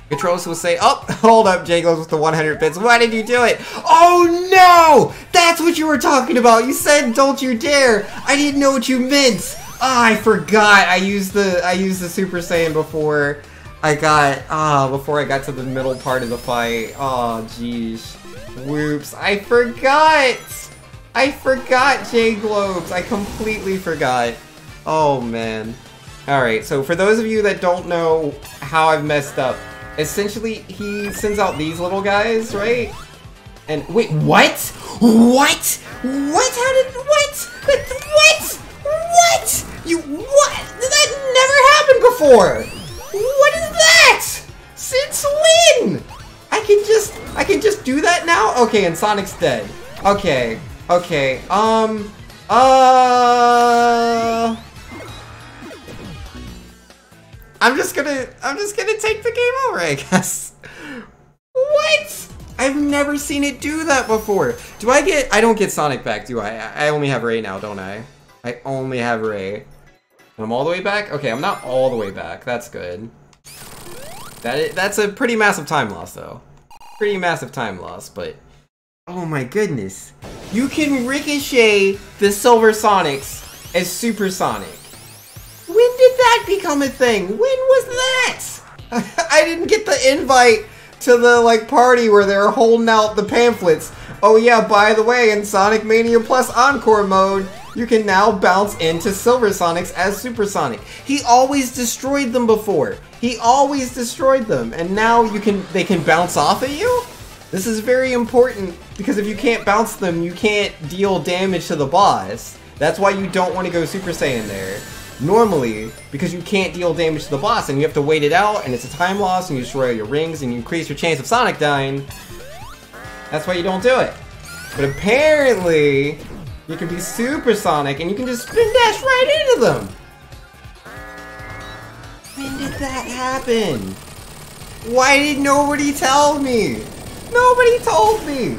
Speaker 1: Controls will say, oh, hold up, Jaglos with the 100 bits. Why did you do it? Oh no! That's what you were talking about. You said don't you dare. I didn't know what you meant. Ah, I forgot. I used the Super Saiyan before I got to the middle part of the fight. Oh, jeez. Whoops. I forgot! I forgot, J-Globes. I completely forgot. Oh, man. Alright, so for those of you that don't know how I've messed up, essentially, he sends out these little guys, right? And, wait, what? What? What? How did, what? What? What? What? That never happened before! What is that? Since when? I can just do that now? Okay, and Sonic's dead. Okay, okay, I'm just gonna take the game over, I guess. What? I've never seen it do that before. I don't get Sonic back, do I? I only have Ray now, don't I? I only have Ray. I'm all the way back? Okay, I'm not all the way back. That's good. That's a pretty massive time loss, though. Pretty massive time loss, but... Oh my goodness. You can ricochet the Silver Sonics as Super Sonic. When did that become a thing? When was that? I didn't get the invite to the, like, party where they were holding out the pamphlets. Oh yeah, by the way, in Sonic Mania Plus Encore mode, you can now bounce into Silver Sonics as Super Sonic. He always destroyed them before. He always destroyed them, and now they can bounce off at you? This is very important, because if you can't bounce them, you can't deal damage to the boss. That's why you don't want to go Super Saiyan there. Normally, because you can't deal damage to the boss, and you have to wait it out, and it's a time loss, and you destroy all your rings, and you increase your chance of Sonic dying. That's why you don't do it. But apparently, you can be Super Sonic, and you can just spin dash right into them! When did that happen? Why did nobody tell me? Nobody told me!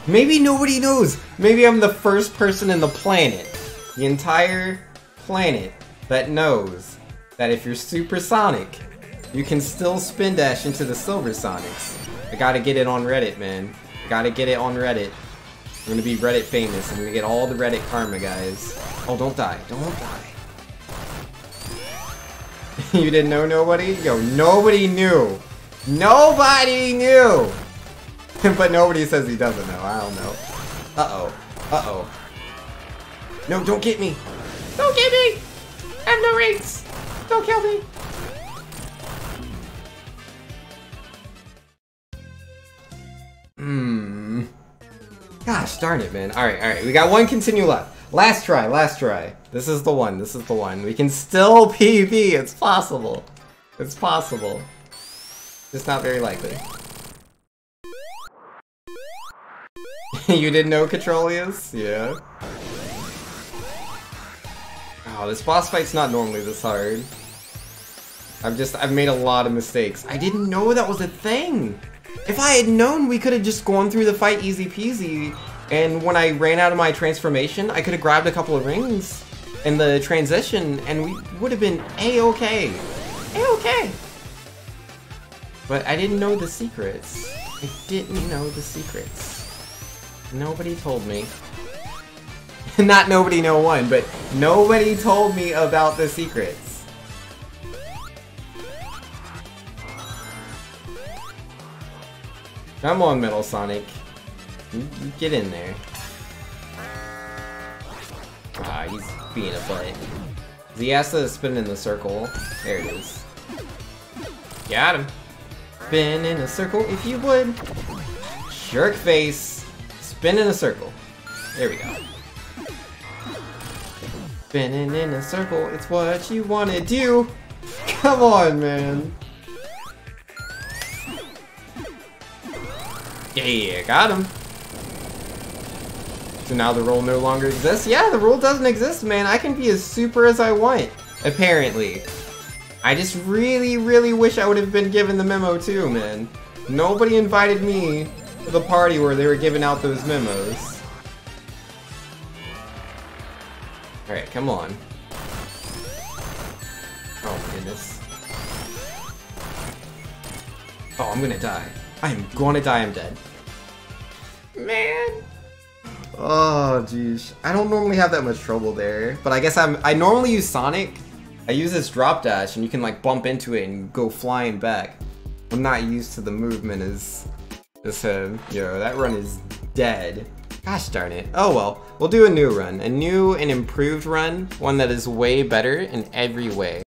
Speaker 1: Maybe nobody knows. Maybe I'm the first person in the planet, the entire planet, that knows that if you're Super Sonic, you can still spin dash into the Silver Sonics. I gotta get it on Reddit, man. I gotta get it on Reddit. I'm gonna be Reddit famous. I'm gonna get all the Reddit karma, guys. Oh, don't die. Don't die. You didn't know nobody? Yo, nobody knew. Nobody knew! But nobody says he doesn't know. I don't know. Uh-oh. Uh-oh. No, don't get me. Don't get me! I have no rings! Don't kill me! Gosh darn it, man. Alright. We got one continue left. Last try, last try. This is the one. This is the one. We can still PB. It's possible. It's possible. It's not very likely. You didn't know Controlius? Yeah. Oh, this boss fight's not normally this hard. I've made a lot of mistakes. I didn't know that was a thing! If I had known, we could have just gone through the fight easy peasy, and when I ran out of my transformation, I could have grabbed a couple of rings in the transition, and we would have been A-okay. A-okay! But I didn't know the secrets. I didn't know the secrets. Nobody told me. Not nobody no one, but nobody told me about the secrets. Come on, Metal Sonic. You get in there. Ah, he's being a butt. He has to spin in the circle. There it is. Got him. Spin in a circle if you would. Jerk face. Spin in a circle. There we go. Spinning in a circle, it's what you wanna do. Come on, man. Yeah, got him. So now the rule no longer exists? Yeah, the rule doesn't exist, man. I can be as super as I want, apparently. I just really, really wish I would have been given the memo too, man. Nobody invited me to the party where they were giving out those memos. Alright, come on. Oh, goodness. Oh, I'm gonna die. I'm gonna die, I'm dead. Man! Oh, jeez. I don't normally have that much trouble there, but I guess I normally use Sonic. I use this drop dash, and you can like bump into it and go flying back. I'm not used to the movement as him. Yo, that run is dead. Gosh darn it. Oh well, we'll do a new run. A new and improved run. One that is way better in every way.